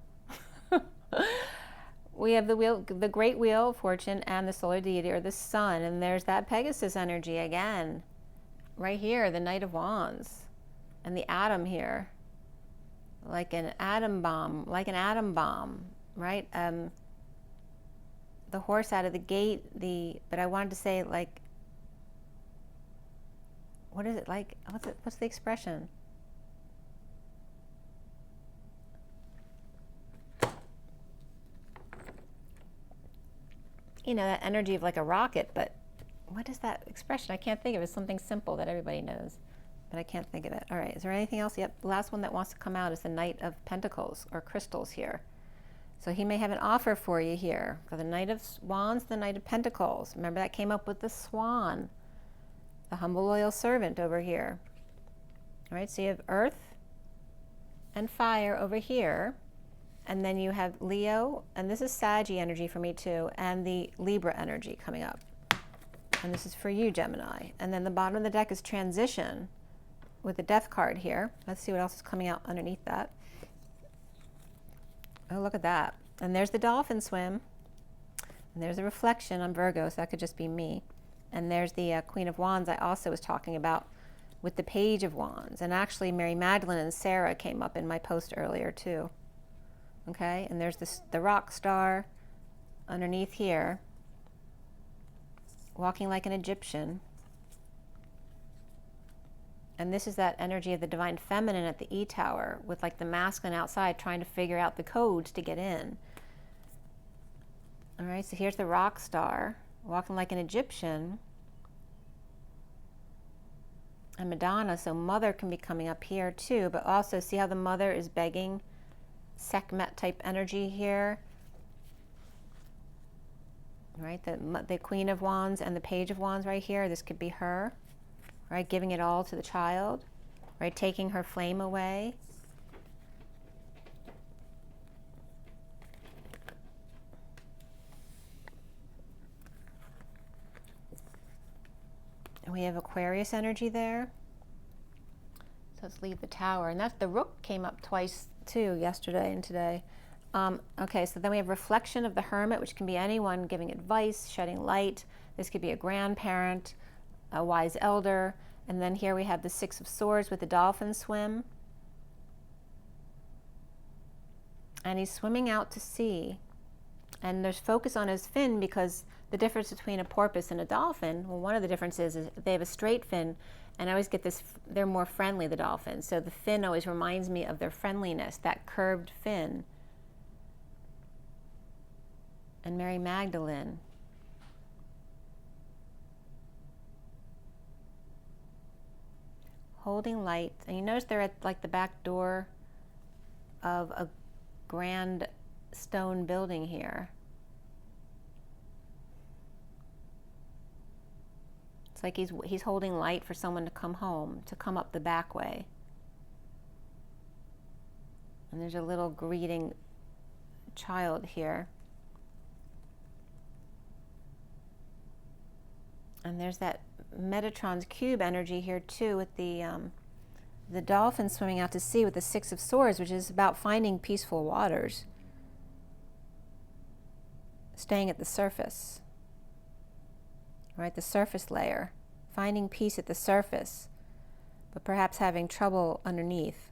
A: We have the wheel, the great wheel of fortune, and the solar deity, or the sun, and there's that Pegasus energy again. Right here, the Knight of Wands, and the atom here. Like an atom bomb, right? The horse out of the gate, but I wanted to say like, what is it like? What's the expression? You know, that energy of like a rocket, but what is that expression? I can't think of it. It's something simple that everybody knows, but I can't think of it. All right, is there anything else? Yep, the last one that wants to come out is the Knight of Pentacles, or crystals here. So he may have an offer for you here. For the Knight of Wands, the Knight of Pentacles. Remember that came up with the Swan, the humble loyal servant over here. All right, so you have earth and fire over here. And then you have Leo, and this is Saggy energy for me too, and the Libra energy coming up. And this is for you, Gemini. And then the bottom of the deck is transition with the Death card here. Let's see what else is coming out underneath that. Oh, look at that. And there's the dolphin swim. And there's a reflection on Virgo, so that could just be me. And there's the Queen of Wands I also was talking about with the Page of Wands. And actually Mary Magdalene and Sarah came up in my post earlier too. Okay, and there's the rock star underneath here, walking like an Egyptian. And this is that energy of the divine feminine at the E tower with like the masculine outside trying to figure out the codes to get in. All right, so here's the rock star walking like an Egyptian. And Madonna, so mother can be coming up here too, but also see how the mother is begging, Sekhmet type energy here. Right, the Queen of Wands and the Page of Wands right here. This could be her, right, giving it all to the child, right, taking her flame away. And we have Aquarius energy there. So let's leave the Tower. And that's the Rook came up twice too, yesterday and today. Okay, so then we have reflection of the Hermit, which can be anyone giving advice, shedding light. This could be a grandparent, a wise elder. And then here we have the Six of Swords with the dolphin swim. And he's swimming out to sea. And there's focus on his fin because the difference between a porpoise and a dolphin, well, one of the differences is they have a straight fin, and I always get this, they're more friendly, the dolphins. So the fin always reminds me of their friendliness, that curved fin. And Mary Magdalene. Holding light. And you notice they're at like the back door of a grand stone building here. It's like he's holding light for someone to come home, to come up the back way. And there's a little greeting child here. And there's that Metatron's cube energy here too, with the dolphin swimming out to sea with the Six of Swords, which is about finding peaceful waters, staying at the surface, right? The surface layer, finding peace at the surface, but perhaps having trouble underneath.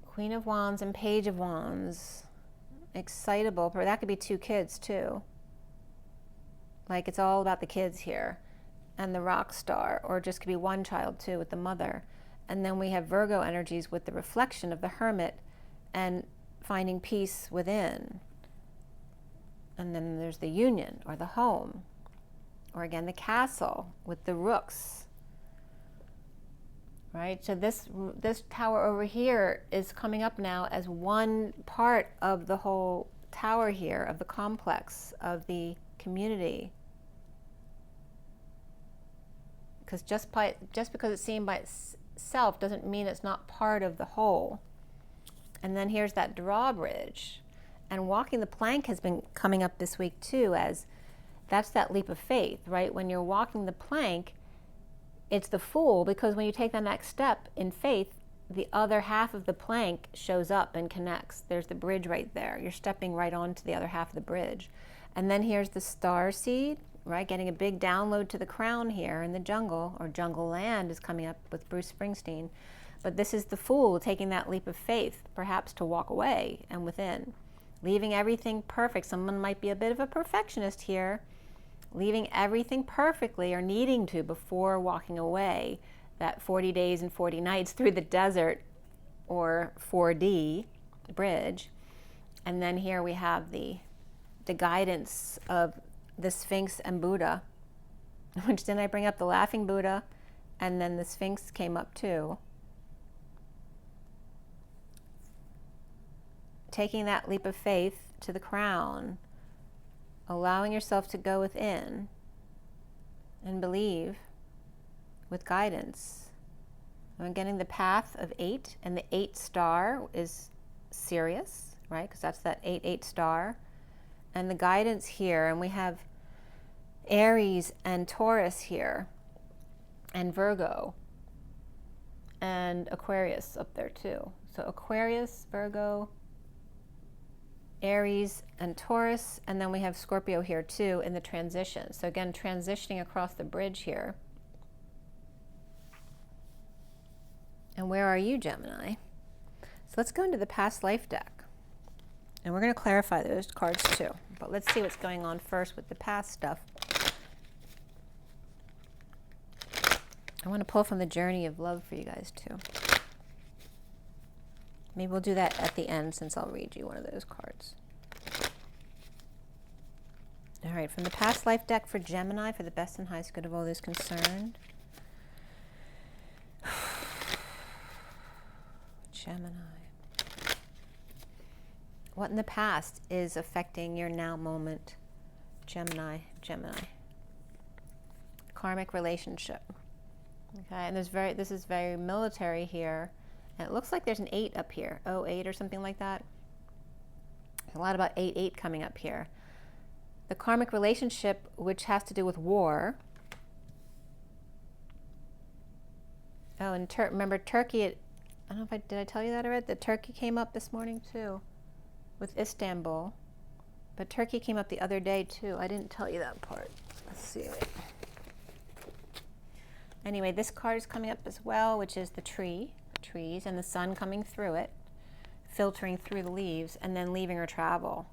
A: Queen of Wands and Page of Wands. Excitable, but that could be two kids too. Like it's all about the kids here. And the rock star, or just could be one child too with the mother. And then we have Virgo energies with the reflection of the Hermit and finding peace within. And then there's the union or the home, or again the castle with the rooks. Right, so this tower over here is coming up now as one part of the whole tower here, of the complex, of the community. Because just because it's seen by itself doesn't mean it's not part of the whole. And then here's that drawbridge. And walking the plank has been coming up this week too, as that's that leap of faith, right? When you're walking the plank, it's the Fool, because when you take the next step in faith, the other half of the plank shows up and connects. There's the bridge right there. You're stepping right onto the other half of the bridge. And then here's the Starseed, right? Getting a big download to the crown here in the jungle, or jungle land is coming up with Bruce Springsteen. But this is the Fool taking that leap of faith, perhaps to walk away and within, leaving everything perfect. Someone might be a bit of a perfectionist here, leaving everything perfectly or needing to before walking away, that 40 days and 40 nights through the desert, or 4D bridge. And then here we have the guidance of the Sphinx and Buddha, which then I bring up the laughing Buddha, and then the Sphinx came up too. Taking that leap of faith to the crown, allowing yourself to go within and believe with guidance. I'm getting the path of 8, and the 8 star is Sirius, right? Because that's that 8 star. And the guidance here, and we have Aries and Taurus here, and Virgo, and Aquarius up there too. So Aquarius, Virgo, Aries and Taurus, and then we have Scorpio here too in the transition. So again, transitioning across the bridge here. And where are you, Gemini? So let's go into the past life deck. And we're going to clarify those cards too. But let's see what's going on first with the past stuff. I want to pull from the journey of love for you guys too. Maybe we'll do that at the end, since I'll read you one of those cards. All right, from the past life deck for Gemini, for the best and highest good of all those concerned. Gemini. What in the past is affecting your now moment? Gemini. Karmic relationship. Okay, and this is very military here. And it looks like there's an 8 up here, 08 or something like that. A lot about 8 coming up here. the karmic relationship, which has to do with war. Oh, and remember Turkey, I don't know if did I tell you that already? That Turkey came up this morning too, with Istanbul. But Turkey came up the other day too. I didn't tell you that part. Let's see. Anyway, this card is coming up as well, which is the trees, and the sun coming through it, filtering through the leaves, and then leaving her travel.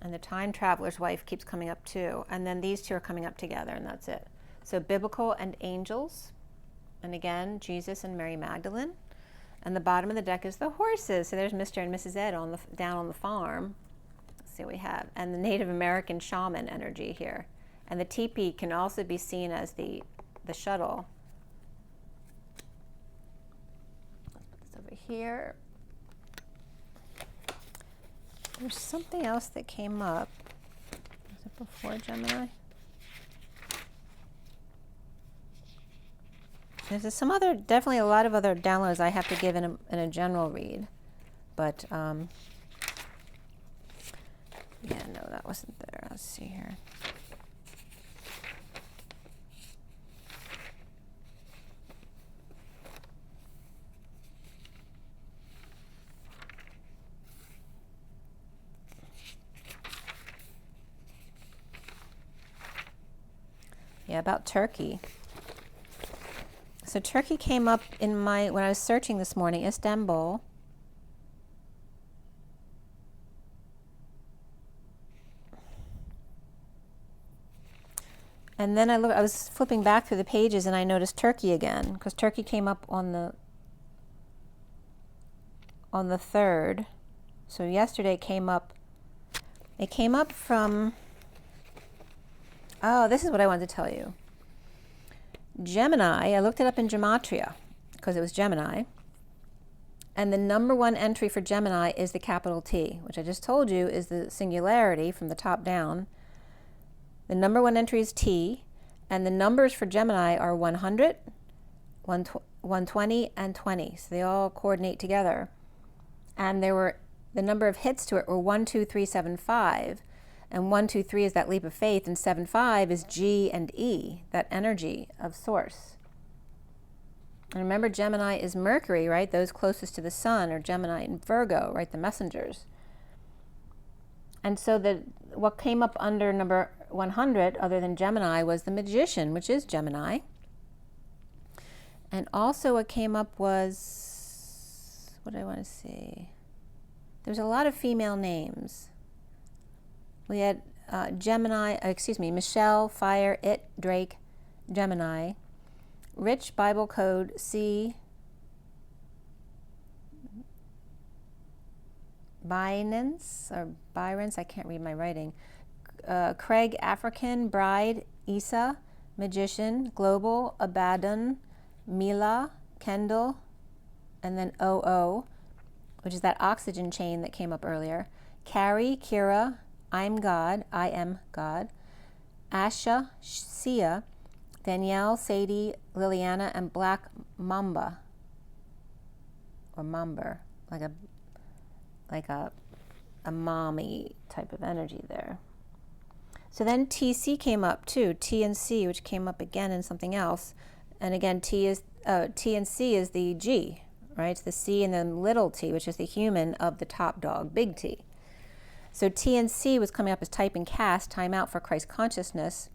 A: And the time traveler's wife keeps coming up too. And then these two are coming up together, and that's it. So biblical and angels. And again, Jesus and Mary Magdalene. And the bottom of the deck is the horses. So there's Mr. and Mrs. Ed down on the farm. Let's see what we have. And the Native American shaman energy here. And the teepee can also be seen as the shuttle. Let's put this over here. There's something else that came up. Was it before Gemini? There's some other, definitely a lot of other downloads I have to give in a general read. But, yeah, no, that wasn't there. Let's see here. Yeah, about Turkey. So Turkey came up in when I was searching this morning, Istanbul. And then I was flipping back through the pages and I noticed Turkey again, because Turkey came up on the 3rd. So yesterday it came up from, oh, this is what I wanted to tell you. Gemini, I looked it up in Gematria because it was Gemini. And the number one entry for Gemini is the capital T, which I just told you is the singularity from the top down. The number one entry is T, and the numbers for Gemini are 100, 120, and 20. So they all coordinate together. And the number of hits to it were 1, 2, 3, 7, 5. And 1, 2, 3 is that leap of faith, and 7, 5 is G and E, that energy of source. And remember, Gemini is Mercury, right? Those closest to the sun are Gemini and Virgo, right? The messengers. And so what came up under number 100, other than Gemini, was the Magician, which is Gemini. And also what came up was, what do I want to see? There's a lot of female names. We had Michelle, Fire, It, Drake, Gemini. Rich, Bible Code, C. Binance, I can't read my writing. Craig, African, Bride, Isa, Magician, Global, Abaddon, Mila, Kendall, and then OO, which is that oxygen chain that came up earlier. Carrie, Kira, I'm God, I am God. Asha, Sia, Danielle, Sadie, Liliana, and Black Mamba, or Mamber, like a mommy type of energy there. So then TC came up too, T and C, which came up again in something else. And again, T and C is the G, right? It's the C and then little t, which is the human of the top dog, big T. So T and C was coming up as type and cast, time out for Christ consciousness.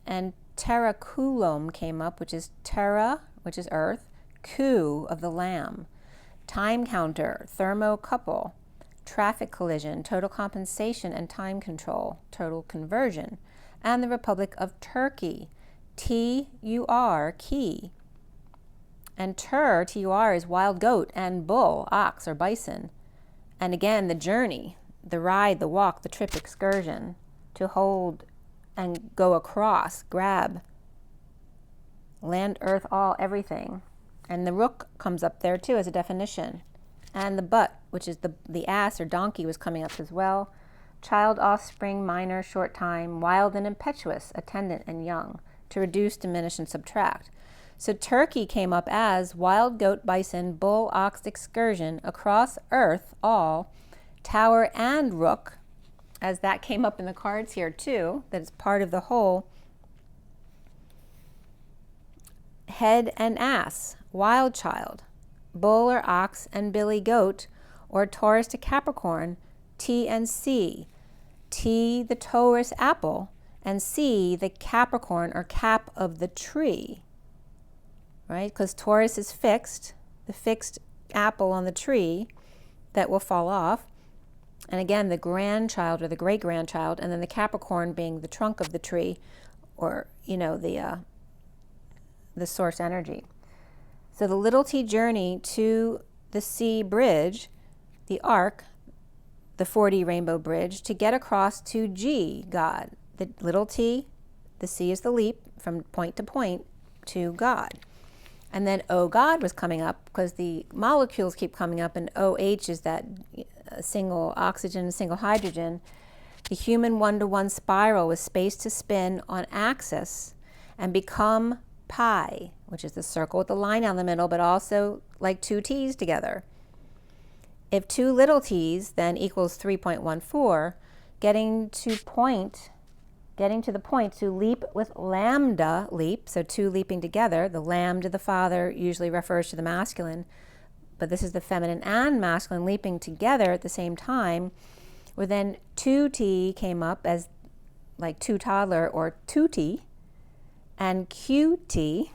A: And Terra Coulomb came up, which is Terra, which is earth, Coup of the lamb, time counter, thermocouple, traffic collision, total compensation and time control, total conversion, and the Republic of Turkey, T-U-R, key. And T-U-R is wild goat, and bull, ox or bison. And again, the journey, the ride, the walk, the trip, excursion, to hold and go across, grab, land, earth, all, everything. And the rook comes up there too as a definition. And the butt, which is the ass or donkey, was coming up as well. Child, offspring, minor, short time, wild and impetuous, attendant and young, to reduce, diminish, and subtract. So Turkey came up as wild goat, bison, bull, ox, excursion, across earth, all, tower and rook, as that came up in the cards here too, that it's part of the whole. Head and ass, wild child, bull or ox and billy goat, or Taurus to Capricorn, T and C. T, the Taurus apple, and C, the Capricorn or cap of the tree, right? Because Taurus is fixed, the fixed apple on the tree that will fall off. And again, the grandchild or the great-grandchild, and then the Capricorn being the trunk of the tree, or, you know, the source energy. So the little t journey to the C bridge, the arc, the 4D rainbow bridge, to get across to G, God. The little t, the C is the leap from point to point to God. And then O God was coming up because the molecules keep coming up, and OH is that single oxygen, single hydrogen. The human one-to-one spiral with space to spin on axis and become pi, which is the circle with the line down the middle, but also like two t's together. If two little t's then equals 3.14, getting to the point to leap with lambda leap, so two leaping together. The lambda, the father, usually refers to the masculine, but this is the feminine and masculine leaping together at the same time, where then 2T came up as like two toddler or 2T, and QT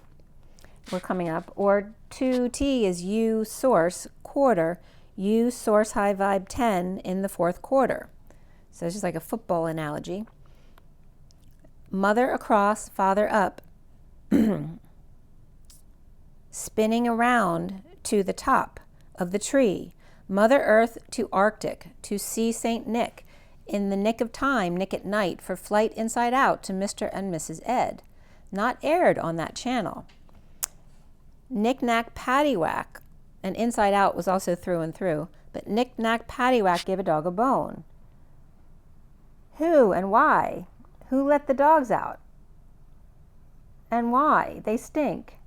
A: were coming up, or 2T is U source quarter, U source high vibe 10 in the fourth quarter. So it's just like a football analogy. Mother across, father up, spinning around to the top of the tree. Mother Earth to Arctic, to see St. Nick, in the nick of time, nick at night, for flight inside out to Mr. and Mrs. Ed. Not aired on that channel. Knick-knack paddywhack, and inside out was also through and through, but knick-knack paddywhack gave a dog a bone. Who and why? Who let the dogs out? And why? They stink.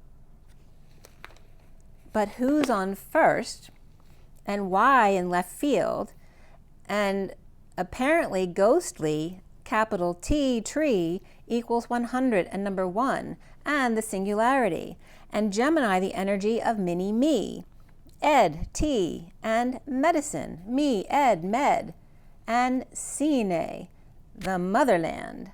A: But who's on first? And why in left field? And apparently ghostly, capital T, tree, equals 100 and number 1, and the singularity. And Gemini, the energy of mini-me. Ed, T, and medicine. Me, ed, med. And Cine, the motherland.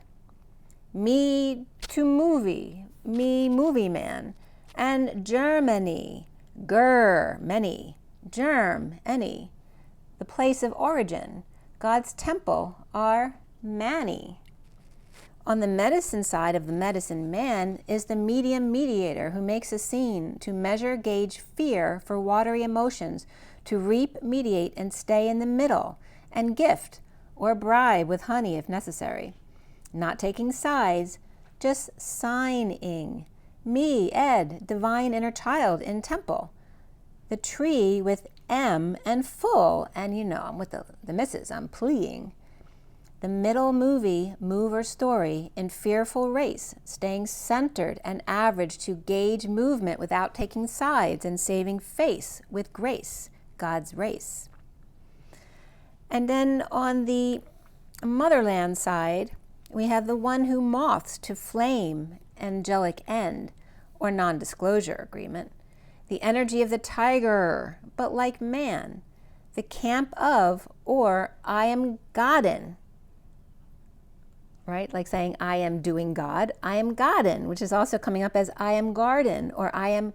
A: Me to movie, me movie man. And Germany, ger, many. Germ, any. The place of origin. God's temple are many. On the medicine side of the medicine man is the medium mediator who makes a scene to measure, gauge fear for watery emotions, to reap, mediate, and stay in the middle, and gift or bribe with honey if necessary. Not taking sides, just signing. Me, Ed, divine inner child in temple. The tree with M and full, and you know, I'm with the missus, I'm pleading. The middle movie, mover story in fearful race, staying centered and average to gauge movement without taking sides and saving face with grace, God's race. And then on the motherland side, we have the one who moths to flame, angelic end, or non-disclosure agreement. The energy of the tiger, but like man. The camp of, or I am Godin. Right? Like saying I am doing God. I am Godin, which is also coming up as I am garden, or I'm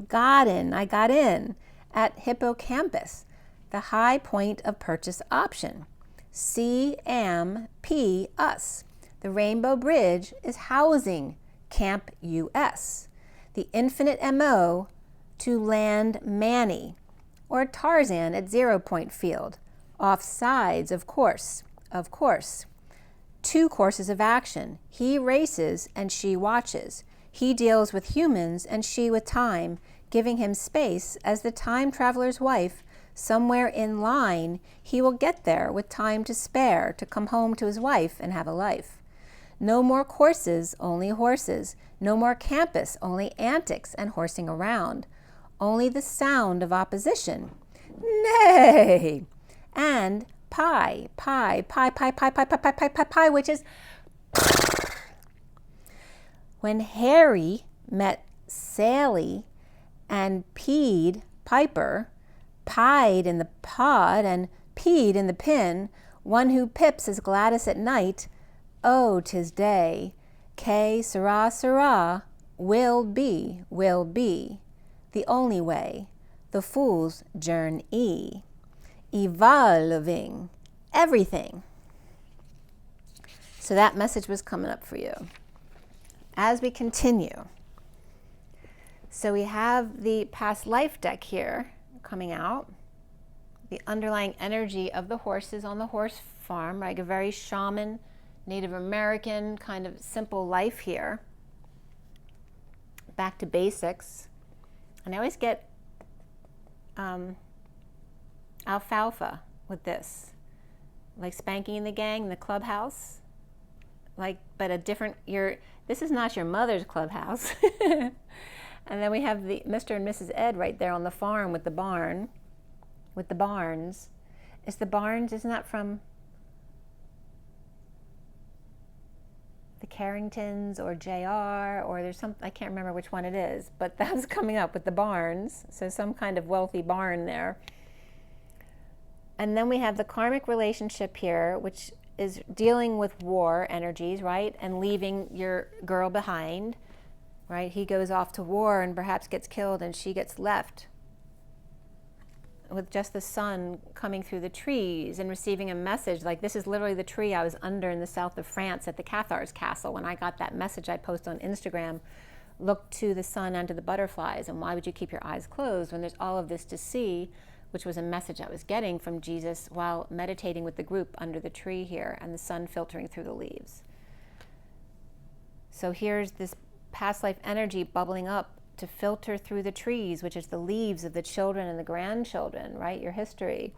A: Godin, I got in, at hippocampus, the high point of purchase option. C, am, P, us. The rainbow bridge is housing, Camp US. The infinite MO to land Manny, or Tarzan at 0 point field. Off sides, of course. 2 courses of action. He races and she watches. He deals with humans and she with time, giving him space as the time traveler's wife. Somewhere in line, he will get there with time to spare to come home to his wife and have a life. No more courses, only horses. No more campus, only antics and horsing around. Only the sound of opposition. Nay! And Pi, which is when Harry met Sally and peed, Piper, pied in the pod and peed in the pin, one who pips is Gladys at night. Oh, 'tis day. K, sirrah, will be, the only way. The fool's journey. Evolving, everything. So that message was coming up for you. As we continue, so we have the past life deck here coming out, the underlying energy of the horses on the horse farm, like a very shaman, Native American kind of simple life here. Back to basics. And I always get alfalfa with this, like Spanking and the Gang in the clubhouse, like, but a different, this is not your mother's clubhouse. And then we have the Mr. and Mrs. Ed right there on the farm with the barn, with the barns. Is the barns, isn't that from the Carringtons or JR, or there's some, I can't remember which one it is, but that's coming up with the barns. So some kind of wealthy barn there. And then we have the karmic relationship here, which is dealing with war energies, right? And leaving your girl behind, right? He goes off to war and perhaps gets killed, and she gets left with just the sun coming through the trees and receiving a message. Like, this is literally the tree I was under in the south of France at the Cathars Castle. When I got that message I post on Instagram, look to the sun and to the butterflies, and why would you keep your eyes closed when there's all of this to see, which was a message I was getting from Jesus while meditating with the group under the tree here, and the sun filtering through the leaves. So here's this past life energy bubbling up to filter through the trees, which is the leaves of the children and the grandchildren, right? Your history.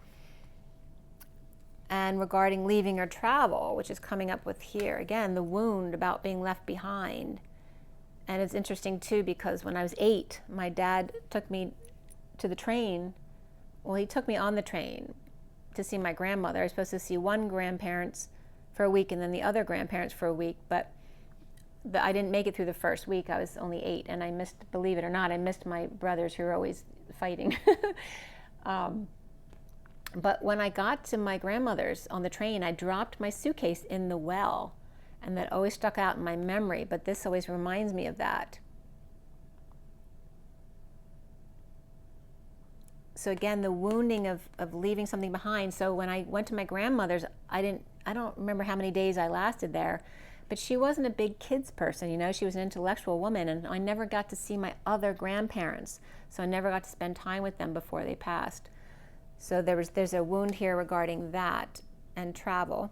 A: And regarding leaving or travel, which is coming up with here, again, the wound about being left behind. And it's interesting too, because when I was 8, my dad took me to the train. Well, he took me on the train to see my grandmother. I was supposed to see one grandparents for a week and then the other grandparents for a week, but I didn't make it through the first week. I was only 8, and I missed, believe it or not, I missed my brothers who were always fighting. But when I got to my grandmother's on the train, I dropped my suitcase in the well, and that always stuck out in my memory, but this always reminds me of that. So again, the wounding of leaving something behind. So when I went to my grandmother's, I don't remember how many days I lasted there, but she wasn't a big kids person, you know, she was an intellectual woman, and I never got to see my other grandparents. So I never got to spend time with them before they passed. So there's a wound here regarding that and travel.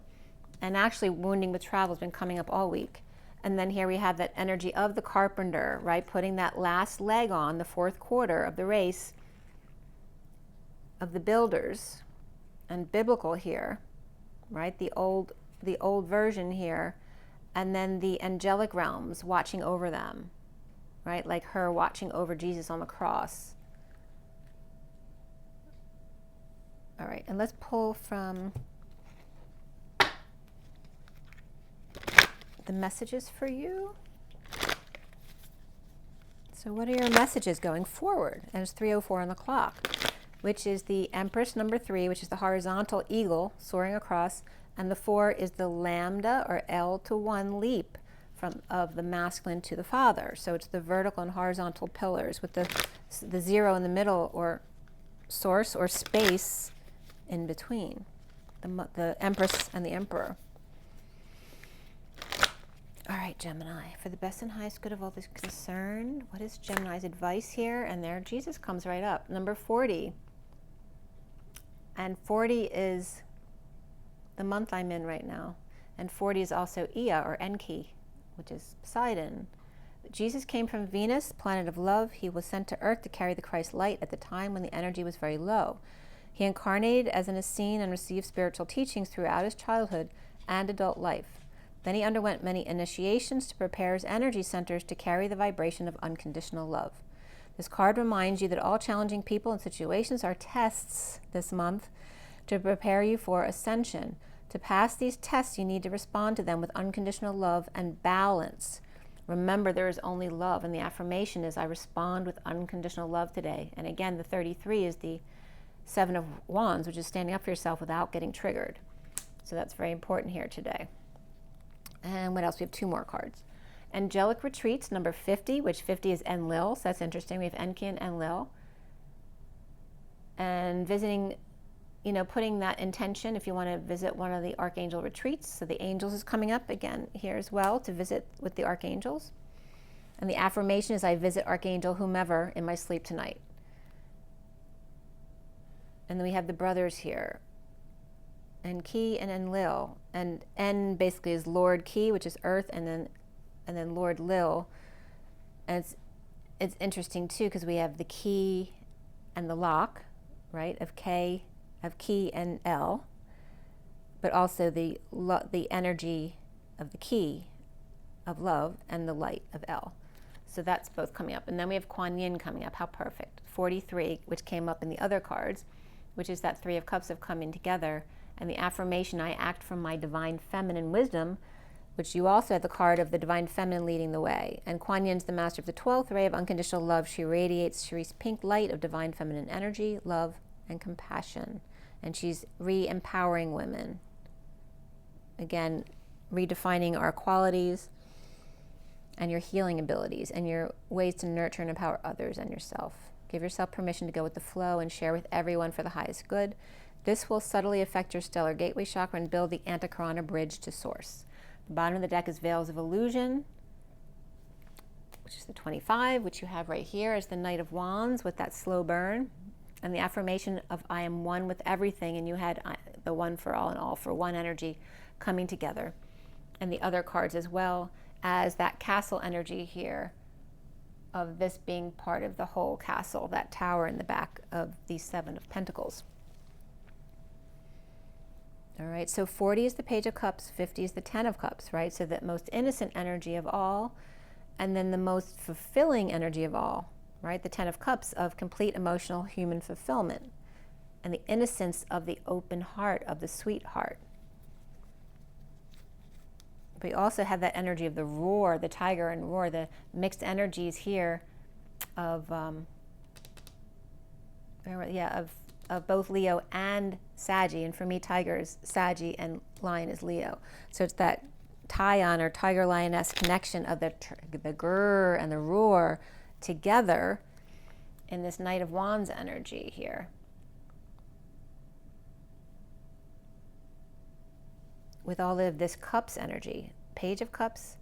A: And actually wounding with travel has been coming up all week. And then here we have that energy of the carpenter, right? Putting that last leg on, the 4th quarter of the race of the builders, and biblical here, right? The old version here. And then the angelic realms watching over them, right? Like her watching over Jesus on the cross. All right, and let's pull from the messages for you. So what are your messages going forward? And it's 3:04 on the clock, which is the Empress number 3, which is the horizontal eagle soaring across. And the 4 is the lambda or L to 1 leap of the masculine to the father. So it's the vertical and horizontal pillars with the 0 in the middle, or source or space in between, the Empress and the Emperor. All right, Gemini, for the best and highest good of all this concerned, what is Gemini's advice here? And there Jesus comes right up, number 40. And 40 is the month I'm in right now. And 40 is also Ea, or Enki, which is Poseidon. Jesus came from Venus, planet of love. He was sent to Earth to carry the Christ light at the time when the energy was very low. He incarnated as an Essene and received spiritual teachings throughout his childhood and adult life. Then he underwent many initiations to prepare his energy centers to carry the vibration of unconditional love. This card reminds you that all challenging people and situations are tests this month to prepare you for ascension. To pass these tests, you need to respond to them with unconditional love and balance. Remember, there is only love, and the affirmation is, I respond with unconditional love today. And again, the 33 is the 7 of Wands, which is standing up for yourself without getting triggered. So that's very important here today. And what else? We have 2 more cards. Angelic Retreats, number 50, which 50 is Enlil, so that's interesting. We have Enki and Enlil. And visiting, you know, putting that intention if you want to visit one of the Archangel retreats. So the angels is coming up again here as well to visit with the Archangels. And the affirmation is, I visit Archangel whomever in my sleep tonight. And then we have the brothers here, Enki and Enlil. And En basically is Lord Ki, which is earth, and then Lord Lil. And it's interesting too, because we have the key and the lock, right, of K, of Ki and L, but also the energy of the key of love and the light of L. So that's both coming up. And then we have Kuan Yin coming up. How perfect. 43, which came up in the other cards, which is that 3 of Cups of coming together. And the affirmation, I act from my divine feminine wisdom, which you also have the card of the divine feminine leading the way. And Kuan Yin's the master of the 12th ray of unconditional love. She radiates Shari's pink light of divine feminine energy, love, and compassion. And she's re-empowering women. Again, redefining our qualities and your healing abilities and your ways to nurture and empower others and yourself. Give yourself permission to go with the flow and share with everyone for the highest good. This will subtly affect your stellar gateway chakra and build the Antakarana bridge to source. The bottom of the deck is Veils of Illusion, which is the 25, which you have right here as the Knight of Wands with that slow burn. And the affirmation of I am one with everything, and you had the one for all and all for one energy coming together. And the other cards as well as that castle energy here of this being part of the whole castle, that tower in the back of the 7 of Pentacles. All right, so 40 is the Page of Cups, 50 is the 10 of Cups, right? So that most innocent energy of all, and then the most fulfilling energy of all, right? The 10 of Cups of complete emotional human fulfillment and the innocence of the open heart, of the sweet heart. But we also have that energy of the roar, the tiger and roar, the mixed energies here of, of both Leo and Saggy. And for me, tiger is Saggy and lion is Leo. So it's that tie-on or tiger-lioness connection of the grrr and the roar together in this Knight of Wands energy here. With all of this Cups energy, Page of Cups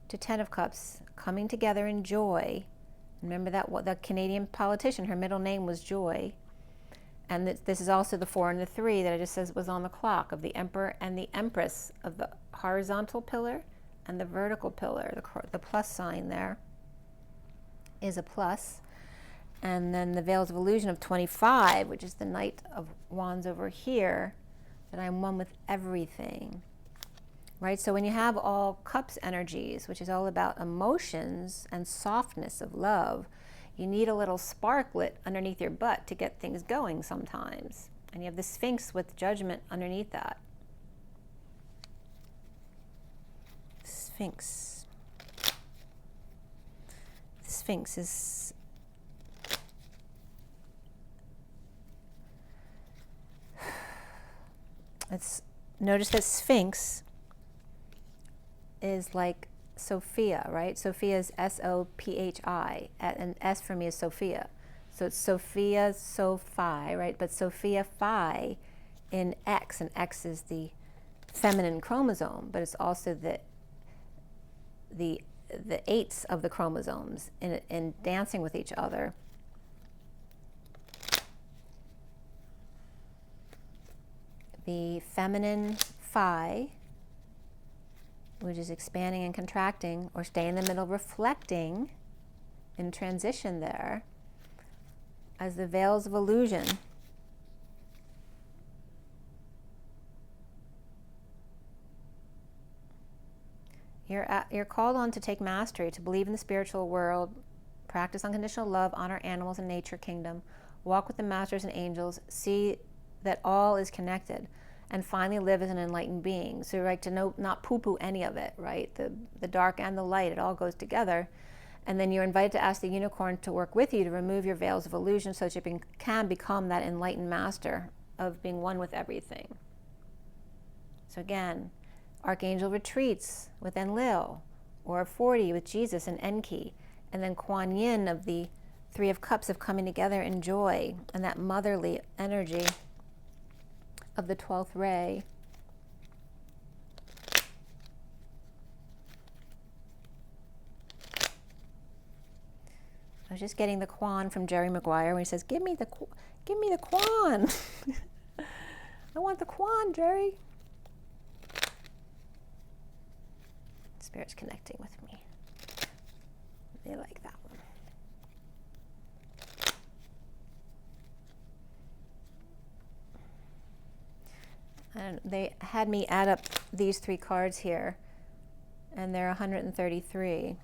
A: to 10 of Cups, coming together in joy. Remember that the Canadian politician, her middle name was Joy. And this is also the 4 and the 3 that I just said was on the clock of the Emperor and the Empress, of the horizontal pillar and the vertical pillar. The plus sign there is a plus. And then the Veils of Illusion of 25, which is the Knight of Wands over here, that I'm one with everything, right? So when you have all Cups energies, which is all about emotions and softness of love, you need a little spark lit underneath your butt to get things going sometimes. And you have the Sphinx with Judgment underneath that. Sphinx. The Sphinx is notice that Sphinx is like Sophia, right? Sophia is S-O-P-H-I, and S for me is Sophia. So it's Sophia, Sophi, right? But Sophia Phi in X, and X is the feminine chromosome, but it's also the eights of the chromosomes in dancing with each other. The feminine Phi, which is expanding and contracting, or stay in the middle, reflecting in transition there, as the Veils of Illusion. You're called on to take mastery, to believe in the spiritual world, practice unconditional love, honor animals and nature kingdom, walk with the masters and angels, see that all is connected, and finally live as an enlightened being. So, right, to know, not poo-poo any of it, right? The dark and the light, it all goes together. And then you're invited to ask the unicorn to work with you to remove your veils of illusion so that you can become that enlightened master of being one with everything. So again, Archangel retreats with Enlil, or 40 with Jesus and Enki, and then Kuan Yin of the Three of Cups of coming together in joy, and that motherly energy of the 12th ray. I was just getting the Quan from Jerry Maguire when he says, give me the Quan. I want the Quan, Jerry. Spirit's connecting with me. They like that one. And they had me add up these 3 cards here, and they're 133,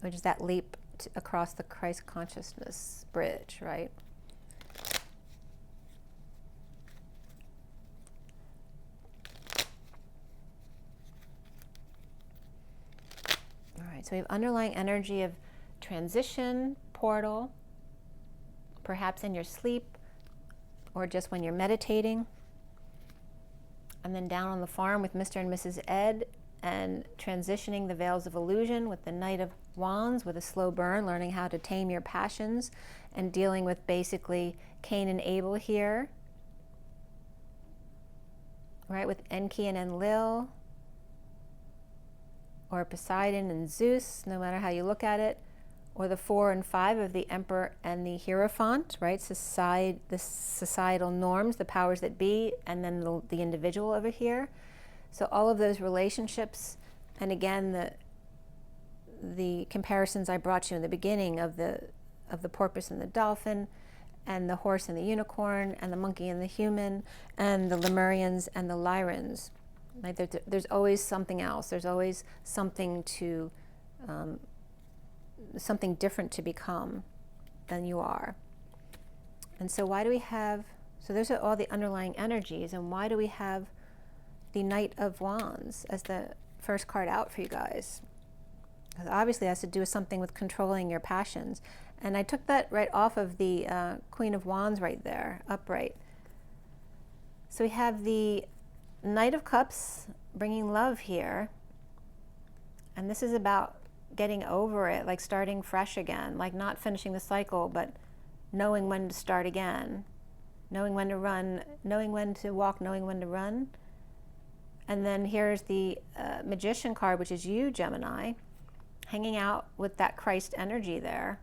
A: which is that leap across the Christ consciousness bridge, right? All right, so we have underlying energy of transition, portal, perhaps in your sleep or just when you're meditating. And then down on the farm with Mr. and Mrs. Ed, and transitioning the veils of illusion with the Knight of Wands with a slow burn, learning how to tame your passions, and dealing with basically Cain and Abel here, right, with Enki and Enlil, or Poseidon and Zeus, no matter how you look at it, or the 4 and 5 of the Emperor and the Hierophant, right, the societal norms, the powers that be, and then the individual over here. So all of those relationships, and again, the comparisons I brought you in the beginning of the porpoise and the dolphin, and the horse and the unicorn, and the monkey and the human, and the Lemurians and the Lyrans. Like there's always something else. There's always something to, something different to become than you are. And so why do we have? So those are all the underlying energies, and why do we have the Knight of Wands as the first card out for you guys? Because obviously it has to do with something with controlling your passions. And I took that right off of the Queen of Wands right there, upright. So we have the Knight of Cups bringing love here. And this is about getting over it, like starting fresh again, like not finishing the cycle, but knowing when to start again, knowing when to run, knowing when to walk, knowing when to run. And then here's the Magician card, which is you, Gemini, hanging out with that Christ energy there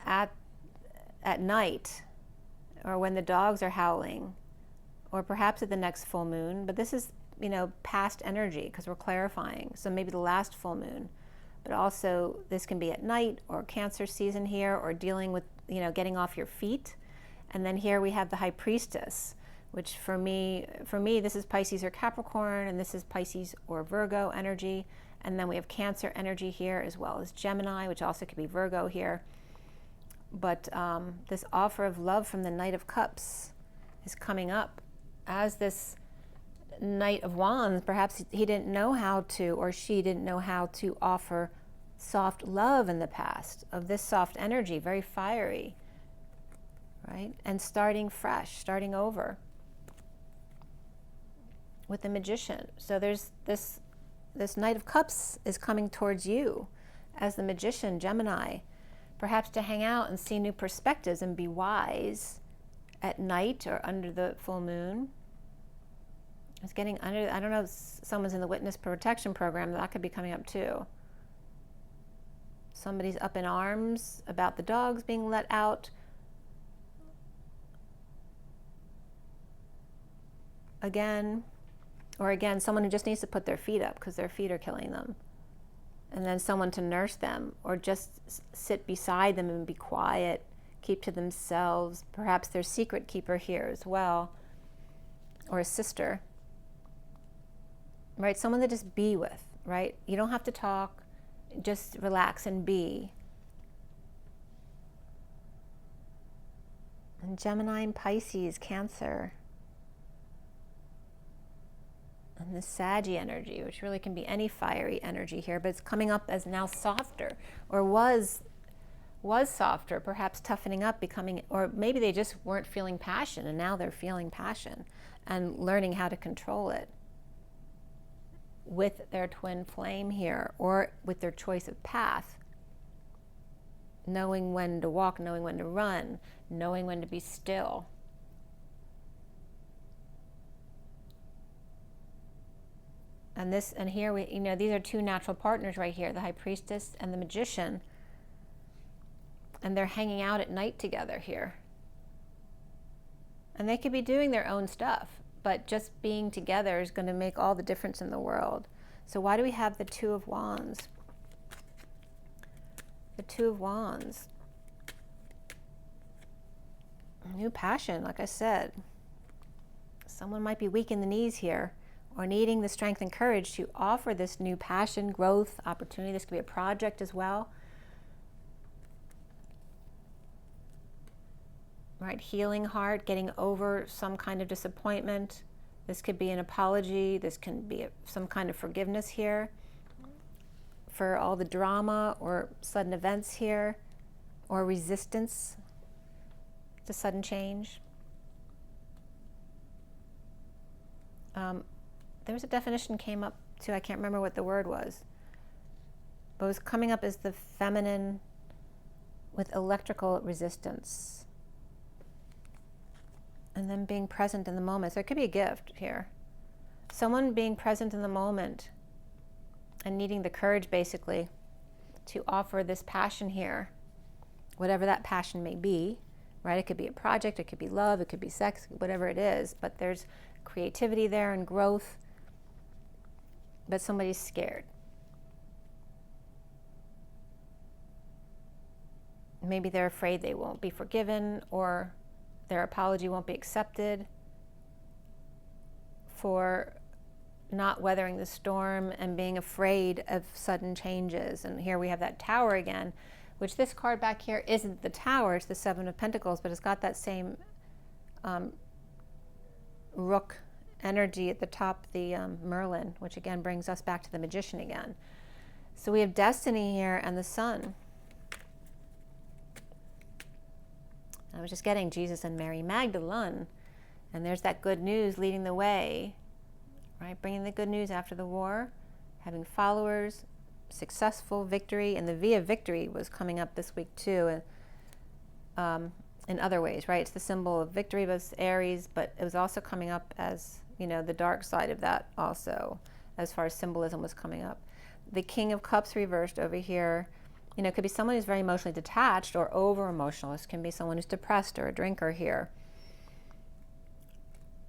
A: at night, or when the dogs are howling, or perhaps at the next full moon. But this is, past energy, because we're clarifying. So maybe the last full moon. But also this can be at night, or Cancer season here, or dealing with, getting off your feet. And then here we have the High Priestess, which for me, this is Pisces or Capricorn, and this is Pisces or Virgo energy. And then we have Cancer energy here, as well as Gemini, which also could be Virgo here. But this offer of love from the Knight of Cups is coming up as this Knight of Wands. Perhaps he didn't know how to, or she didn't know how to offer soft love in the past, of this soft energy, very fiery, right? And starting fresh, starting over with the Magician. So there's this Knight of Cups is coming towards you as the Magician, Gemini, perhaps to hang out and see new perspectives and be wise at night or under the full moon. It's getting under, I don't know if someone's in the witness protection program, that could be coming up too. Somebody's up in arms about the dogs being let out. Again, someone who just needs to put their feet up because their feet are killing them. And then someone to nurse them, or just sit beside them and be quiet, keep to themselves. Perhaps their secret keeper here as well, or a sister. Right, someone to just be with, right? You don't have to talk, just relax and be. And Gemini and Pisces, Cancer. And the Saggy energy, which really can be any fiery energy here, but it's coming up as now softer, or was softer, perhaps toughening up, becoming, or maybe they just weren't feeling passion and now they're feeling passion and learning how to control it with their twin flame here, or with their choice of path, knowing when to walk, knowing when to run, knowing when to be still. And this, and here we, you know, these are two natural partners right here, the High Priestess and the Magician. And they're hanging out at night together here. And they could be doing their own stuff, but just being together is going to make all the difference in the world. So why do we have the Two of Wands? The Two of Wands. New passion, like I said. Someone might be weak in the knees here, or needing the strength and courage to offer this new passion, growth, opportunity. This could be a project as well. Right, healing heart, getting over some kind of disappointment. This could be an apology. This can be some kind of forgiveness here for all the drama or sudden events here, or resistance to sudden change. There was a definition came up too, I can't remember what the word was, but it was coming up as the feminine with electrical resistance. And then being present in the moment. So it could be a gift here. Someone being present in the moment and needing the courage basically to offer this passion here, whatever that passion may be, right? It could be a project, it could be love, it could be sex, whatever it is, but there's creativity there and growth, but somebody's scared. Maybe they're afraid they won't be forgiven, or their apology won't be accepted for not weathering the storm and being afraid of sudden changes. And here we have that Tower again, which this card back here isn't the Tower, it's the Seven of Pentacles, but it's got that same Rook energy at the top, the Merlin, which again brings us back to the Magician again. So we have Destiny here and the Sun. I was just getting Jesus and Mary Magdalene, and there's that good news leading the way, right? Bringing the good news after the war, having followers, successful victory, and the V of victory was coming up this week too, and in other ways, right? It's the symbol of victory, but it's Aries, but it was also coming up as, you know, the dark side of that also, as far as symbolism was coming up. The King of Cups reversed over here. You know, it could be someone who's very emotionally detached or over-emotional. This can be someone who's depressed or a drinker here.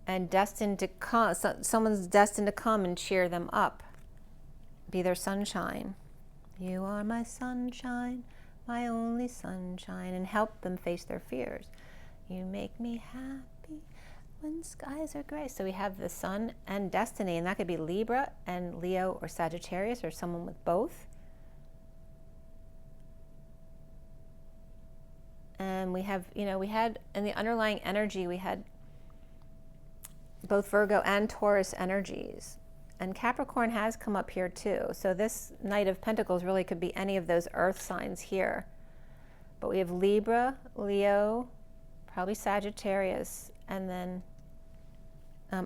A: And destined to come, someone's destined to come and cheer them up. Be their sunshine. You are my sunshine, my only sunshine, and help them face their fears. You make me happy when skies are gray. So we have the Sun and Destiny, and that could be Libra and Leo or Sagittarius, or someone with both. And we have, you know, we had in the underlying energy, we had both Virgo and Taurus energies. And Capricorn has come up here too. So this Knight of Pentacles really could be any of those earth signs here. But we have Libra, Leo, probably Sagittarius, and then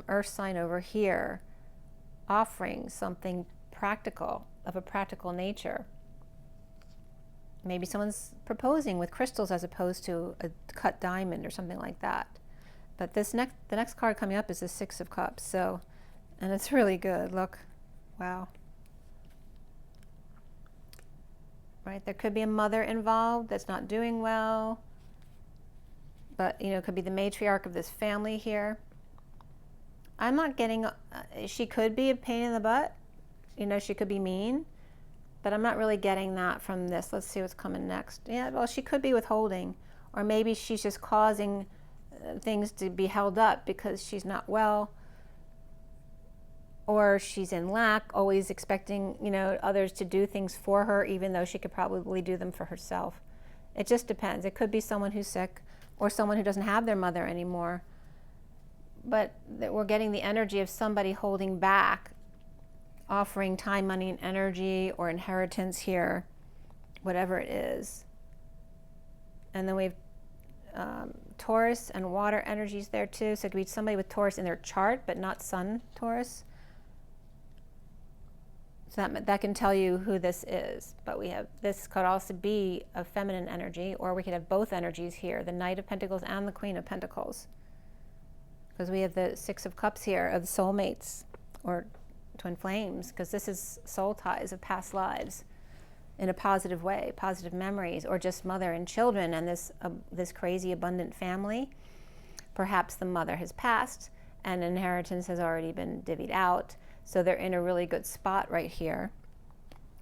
A: earth sign over here, offering something practical, of a practical nature. Maybe someone's proposing with crystals as opposed to a cut diamond or something like that. But the next card coming up is the Six of Cups. So, and it's really good. Look, wow. Right, there could be a mother involved that's not doing well. But, you know, it could be the matriarch of this family here. I'm not getting, she could be a pain in the butt. You know, she could be mean. But I'm not really getting that from this. Let's see what's coming next. Yeah, well, she could be withholding. Or maybe she's just causing things to be held up because she's not well. Or she's in lack, always expecting, you know, others to do things for her, even though she could probably do them for herself. It just depends. It could be someone who's sick, or someone who doesn't have their mother anymore, but that we're getting the energy of somebody holding back, offering time, money, and energy, or inheritance here, whatever it is. And then we have Taurus and water energies there too. So it could be somebody with Taurus in their chart, but not Sun Taurus. So that can tell you who this is. But we have, this could also be a feminine energy, or we could have both energies here, the Knight of Pentacles and the Queen of Pentacles. Because we have the Six of Cups here of the soulmates, or twin flames, because this is soul ties of past lives in a positive way, positive memories, or just mother and children, and this crazy abundant family. Perhaps the mother has passed and inheritance has already been divvied out, so they're in a really good spot right here.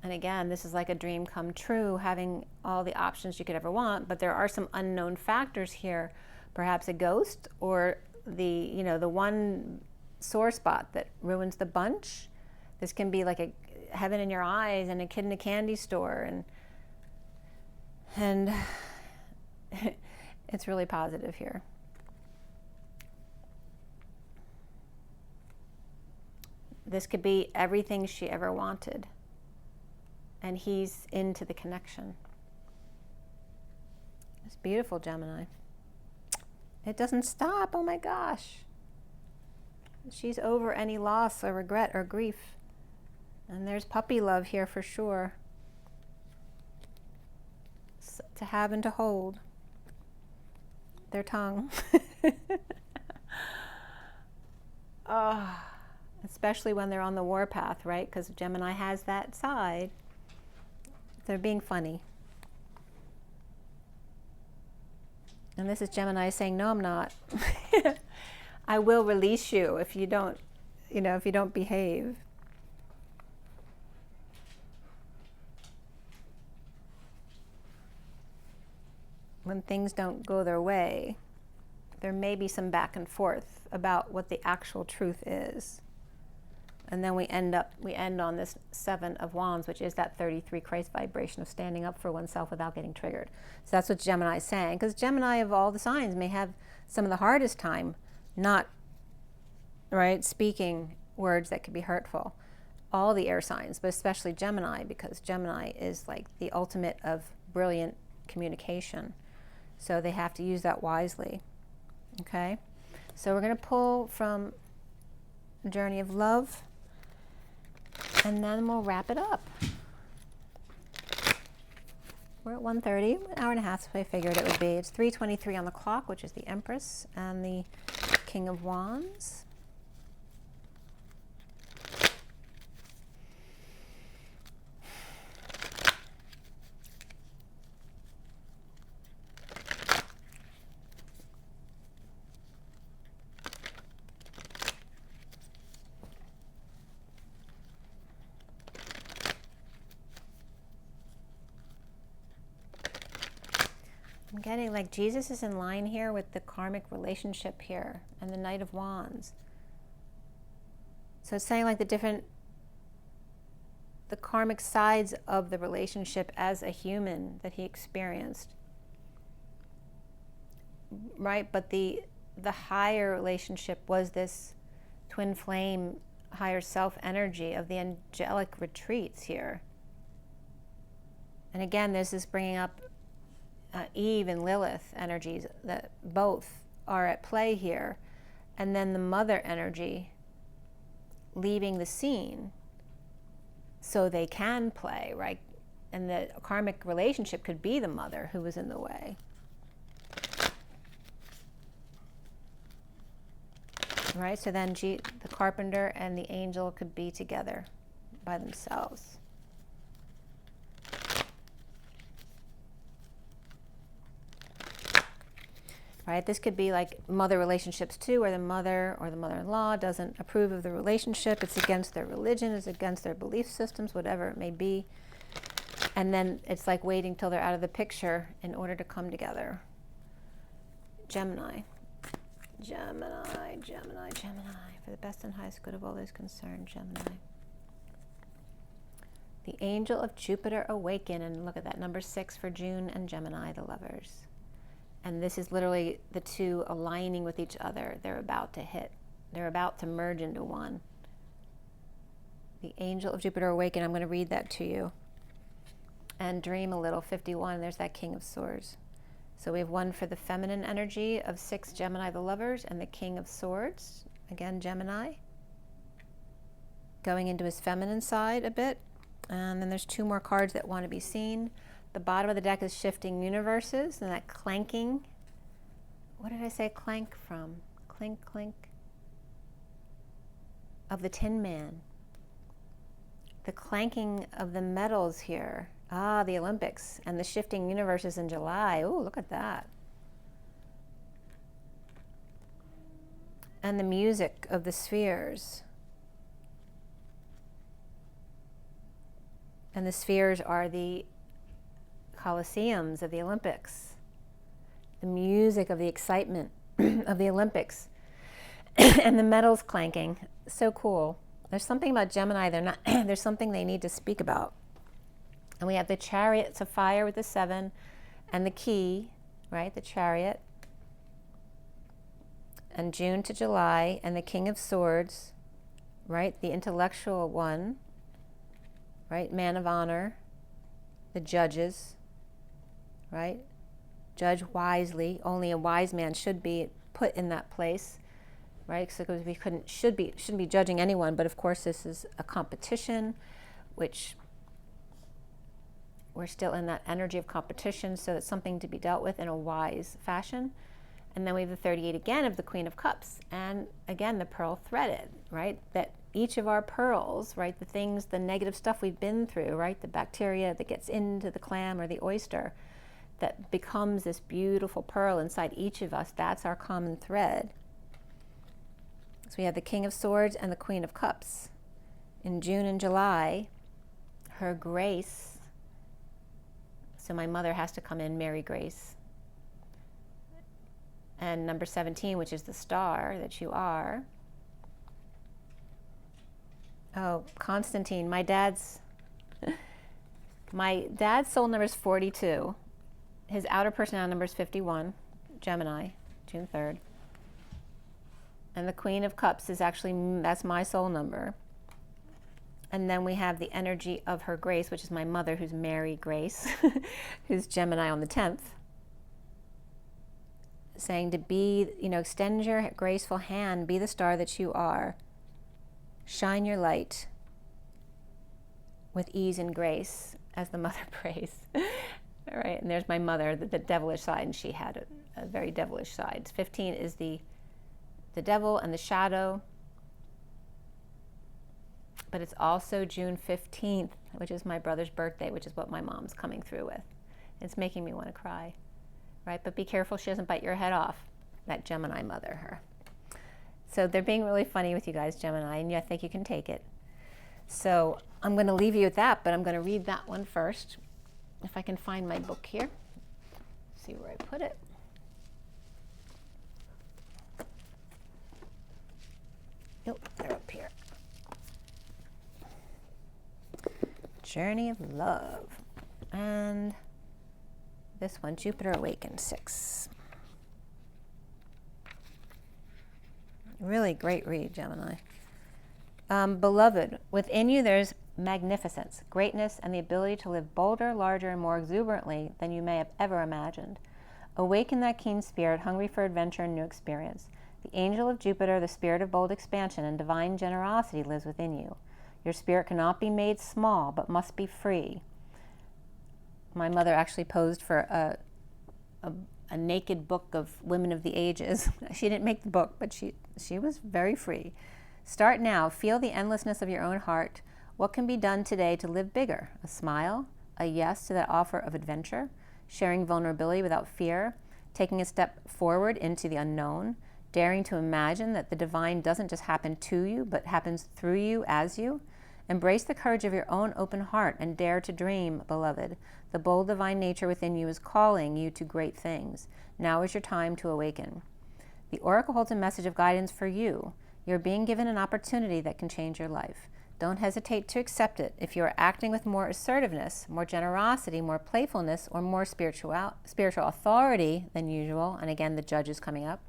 A: And again, this is like a dream come true, having all the options you could ever want, but there are some unknown factors here, perhaps a ghost, or the one sore spot that ruins the bunch. This can be like a heaven in your eyes and a kid in a candy store, and it's really positive here. This could be everything she ever wanted, and he's into the connection. It's beautiful, Gemini. It doesn't stop. Oh my gosh. She's over any loss or regret or grief. And there's puppy love here for sure. To have and to hold. Their tongue. Oh, especially when they're on the warpath, right? Because Gemini has that side. They're being funny. And this is Gemini saying, no, I'm not. I will release you if you don't, if you don't behave. When things don't go their way, there may be some back and forth about what the actual truth is. And then we end on this Seven of Wands, which is that 33 Christ vibration of standing up for oneself without getting triggered. So that's what Gemini is saying, because Gemini of all the signs may have some of the hardest time not, right, speaking words that could be hurtful. All the air signs, but especially Gemini, because Gemini is like the ultimate of brilliant communication. So they have to use that wisely. Okay? So we're going to pull from Journey of Love, and then we'll wrap it up. We're at 1:30, an hour and a half, so I figured it would be. It's 3:23 on the clock, which is the Empress and the King of Wands. I'm getting like Jesus is in line here with the karmic relationship here and the Knight of Wands. So it's saying like the karmic sides of the relationship as a human that he experienced. Right? But the higher relationship was this twin flame, higher self energy of the angelic retreats here. And again, this is bringing up Eve and Lilith energies that both are at play here. And then the mother energy leaving the scene so they can play, right? And the karmic relationship could be the mother who was in the way. Right? So then the carpenter and the angel could be together by themselves. Right? This could be like mother relationships too, where the mother or the mother-in-law doesn't approve of the relationship. It's against their religion, it's against their belief systems, whatever it may be. And then it's like waiting till they're out of the picture in order to come together. Gemini. Gemini, Gemini, Gemini. For the best and highest good of all those concerned, Gemini. The angel of Jupiter awaken, and look at that, number 6 for June and Gemini, the lovers. And this is literally the two aligning with each other. They're about to hit. They're about to merge into one. The angel of Jupiter awaken. I'm going to read that to you. And dream a little, 51. There's that King of Swords. So we have one for the feminine energy of 6, Gemini, the lovers, and the King of Swords, again, Gemini, going into his feminine side a bit. And then there's 2 more cards that want to be seen. The bottom of the deck is shifting universes, and that clanking. What did I say clank from? Clink, clink. Of the Tin Man. The clanking of the metals here. Ah, the Olympics and the shifting universes in July. Oh, look at that. And the music of the spheres. And the spheres are the Colosseums of the Olympics. The music of the excitement of the Olympics. And the metals clanking. So cool. There's something about Gemini, there's something they need to speak about. And we have the Chariots of Fire with the 7 and the Key, right, the Chariot. And June to July, and the King of Swords, right, the intellectual one, right, Man of Honor, the Judges, right, judge wisely. Only a wise man should be put in that place, right, because we shouldn't be judging anyone, but of course this is a competition, which we're still in that energy of competition, so it's something to be dealt with in a wise fashion. And then we have the 38 again of the Queen of Cups, and again the pearl threaded, right, that each of our pearls, right, the things, the negative stuff we've been through, right, the bacteria that gets into the clam or the oyster that becomes this beautiful pearl inside each of us, that's our common thread. So we have the King of Swords and the Queen of Cups. In June and July, her grace, so my mother has to come in, Mary Grace. And number 17, which is the star that you are. Oh, Constantine, my dad's soul number is 42. His outer personality number is 51, Gemini, June 3rd. And the Queen of Cups is actually, that's my soul number. And then we have the energy of her grace, which is my mother, who's Mary Grace, who's Gemini on the 10th. Saying to be, extend your graceful hand, be the star that you are. Shine your light with ease and grace as the mother prays. All right, and there's my mother, the devilish side, and she had a very devilish side. 15 is the devil and the shadow. But it's also June 15th, which is my brother's birthday, which is what my mom's coming through with. It's making me want to cry, right? But be careful she doesn't bite your head off, that Gemini mother, her. So they're being really funny with you guys, Gemini, and I think you can take it. So I'm going to leave you with that, but I'm going to read that one first. If I can find my book here. See where I put it. Oh, they're up here. Journey of Love. And this one, Jupiter Awakened 6. Really great read, Gemini. Beloved, within you there's magnificence, greatness, and the ability to live bolder, larger, and more exuberantly than you may have ever imagined. Awaken that keen spirit, hungry for adventure and new experience. The angel of Jupiter, the spirit of bold expansion and divine generosity, lives within you. Your spirit cannot be made small, but must be free. My mother actually posed for a naked book of women of the ages. She didn't make the book, but she was very free. Start now. Feel the endlessness of your own heart. What can be done today to live bigger? A smile, a yes to that offer of adventure, sharing vulnerability without fear, taking a step forward into the unknown, daring to imagine that the divine doesn't just happen to you, but happens through you as you. Embrace the courage of your own open heart and dare to dream, beloved. The bold divine nature within you is calling you to great things. Now is your time to awaken. The oracle holds a message of guidance for you. You're being given an opportunity that can change your life. Don't hesitate to accept it. If you are acting with more assertiveness, more generosity, more playfulness, or more spiritual authority than usual, and again, the judge is coming up,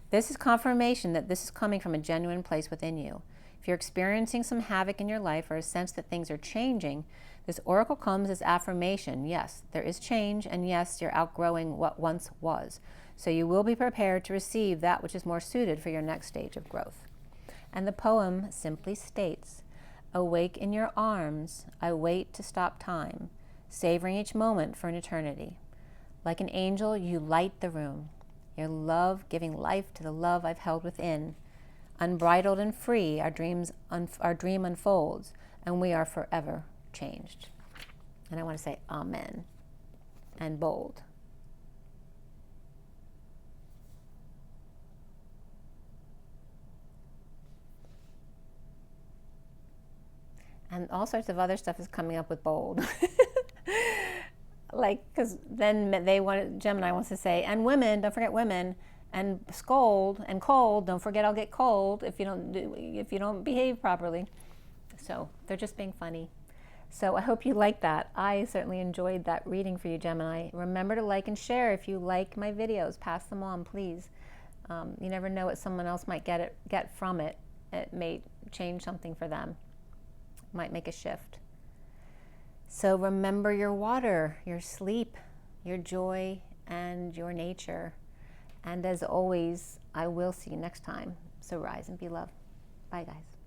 A: this is confirmation that this is coming from a genuine place within you. If you're experiencing some havoc in your life or a sense that things are changing, this oracle comes as affirmation. Yes, there is change, and yes, you're outgrowing what once was. So you will be prepared to receive that which is more suited for your next stage of growth. And the poem simply states, awake in your arms, I wait to stop time, savoring each moment for an eternity. Like an angel, you light the room, your love giving life to the love I've held within. Unbridled and free, our dream unfolds, and we are forever changed. And I want to say amen, and bold. And all sorts of other stuff is coming up with bold. Like, because then Gemini wants to say, and women, don't forget women, and scold, and cold, don't forget I'll get cold if you don't behave properly. So they're just being funny. So I hope you like that. I certainly enjoyed that reading for you, Gemini. Remember to like and share if you like my videos. Pass them on, please. You never know what someone else might get from it. It may change something for them. Might make a shift. So remember your water, your sleep, your joy, and your nature. And as always, I will see you next time. So rise and be loved. Bye, guys.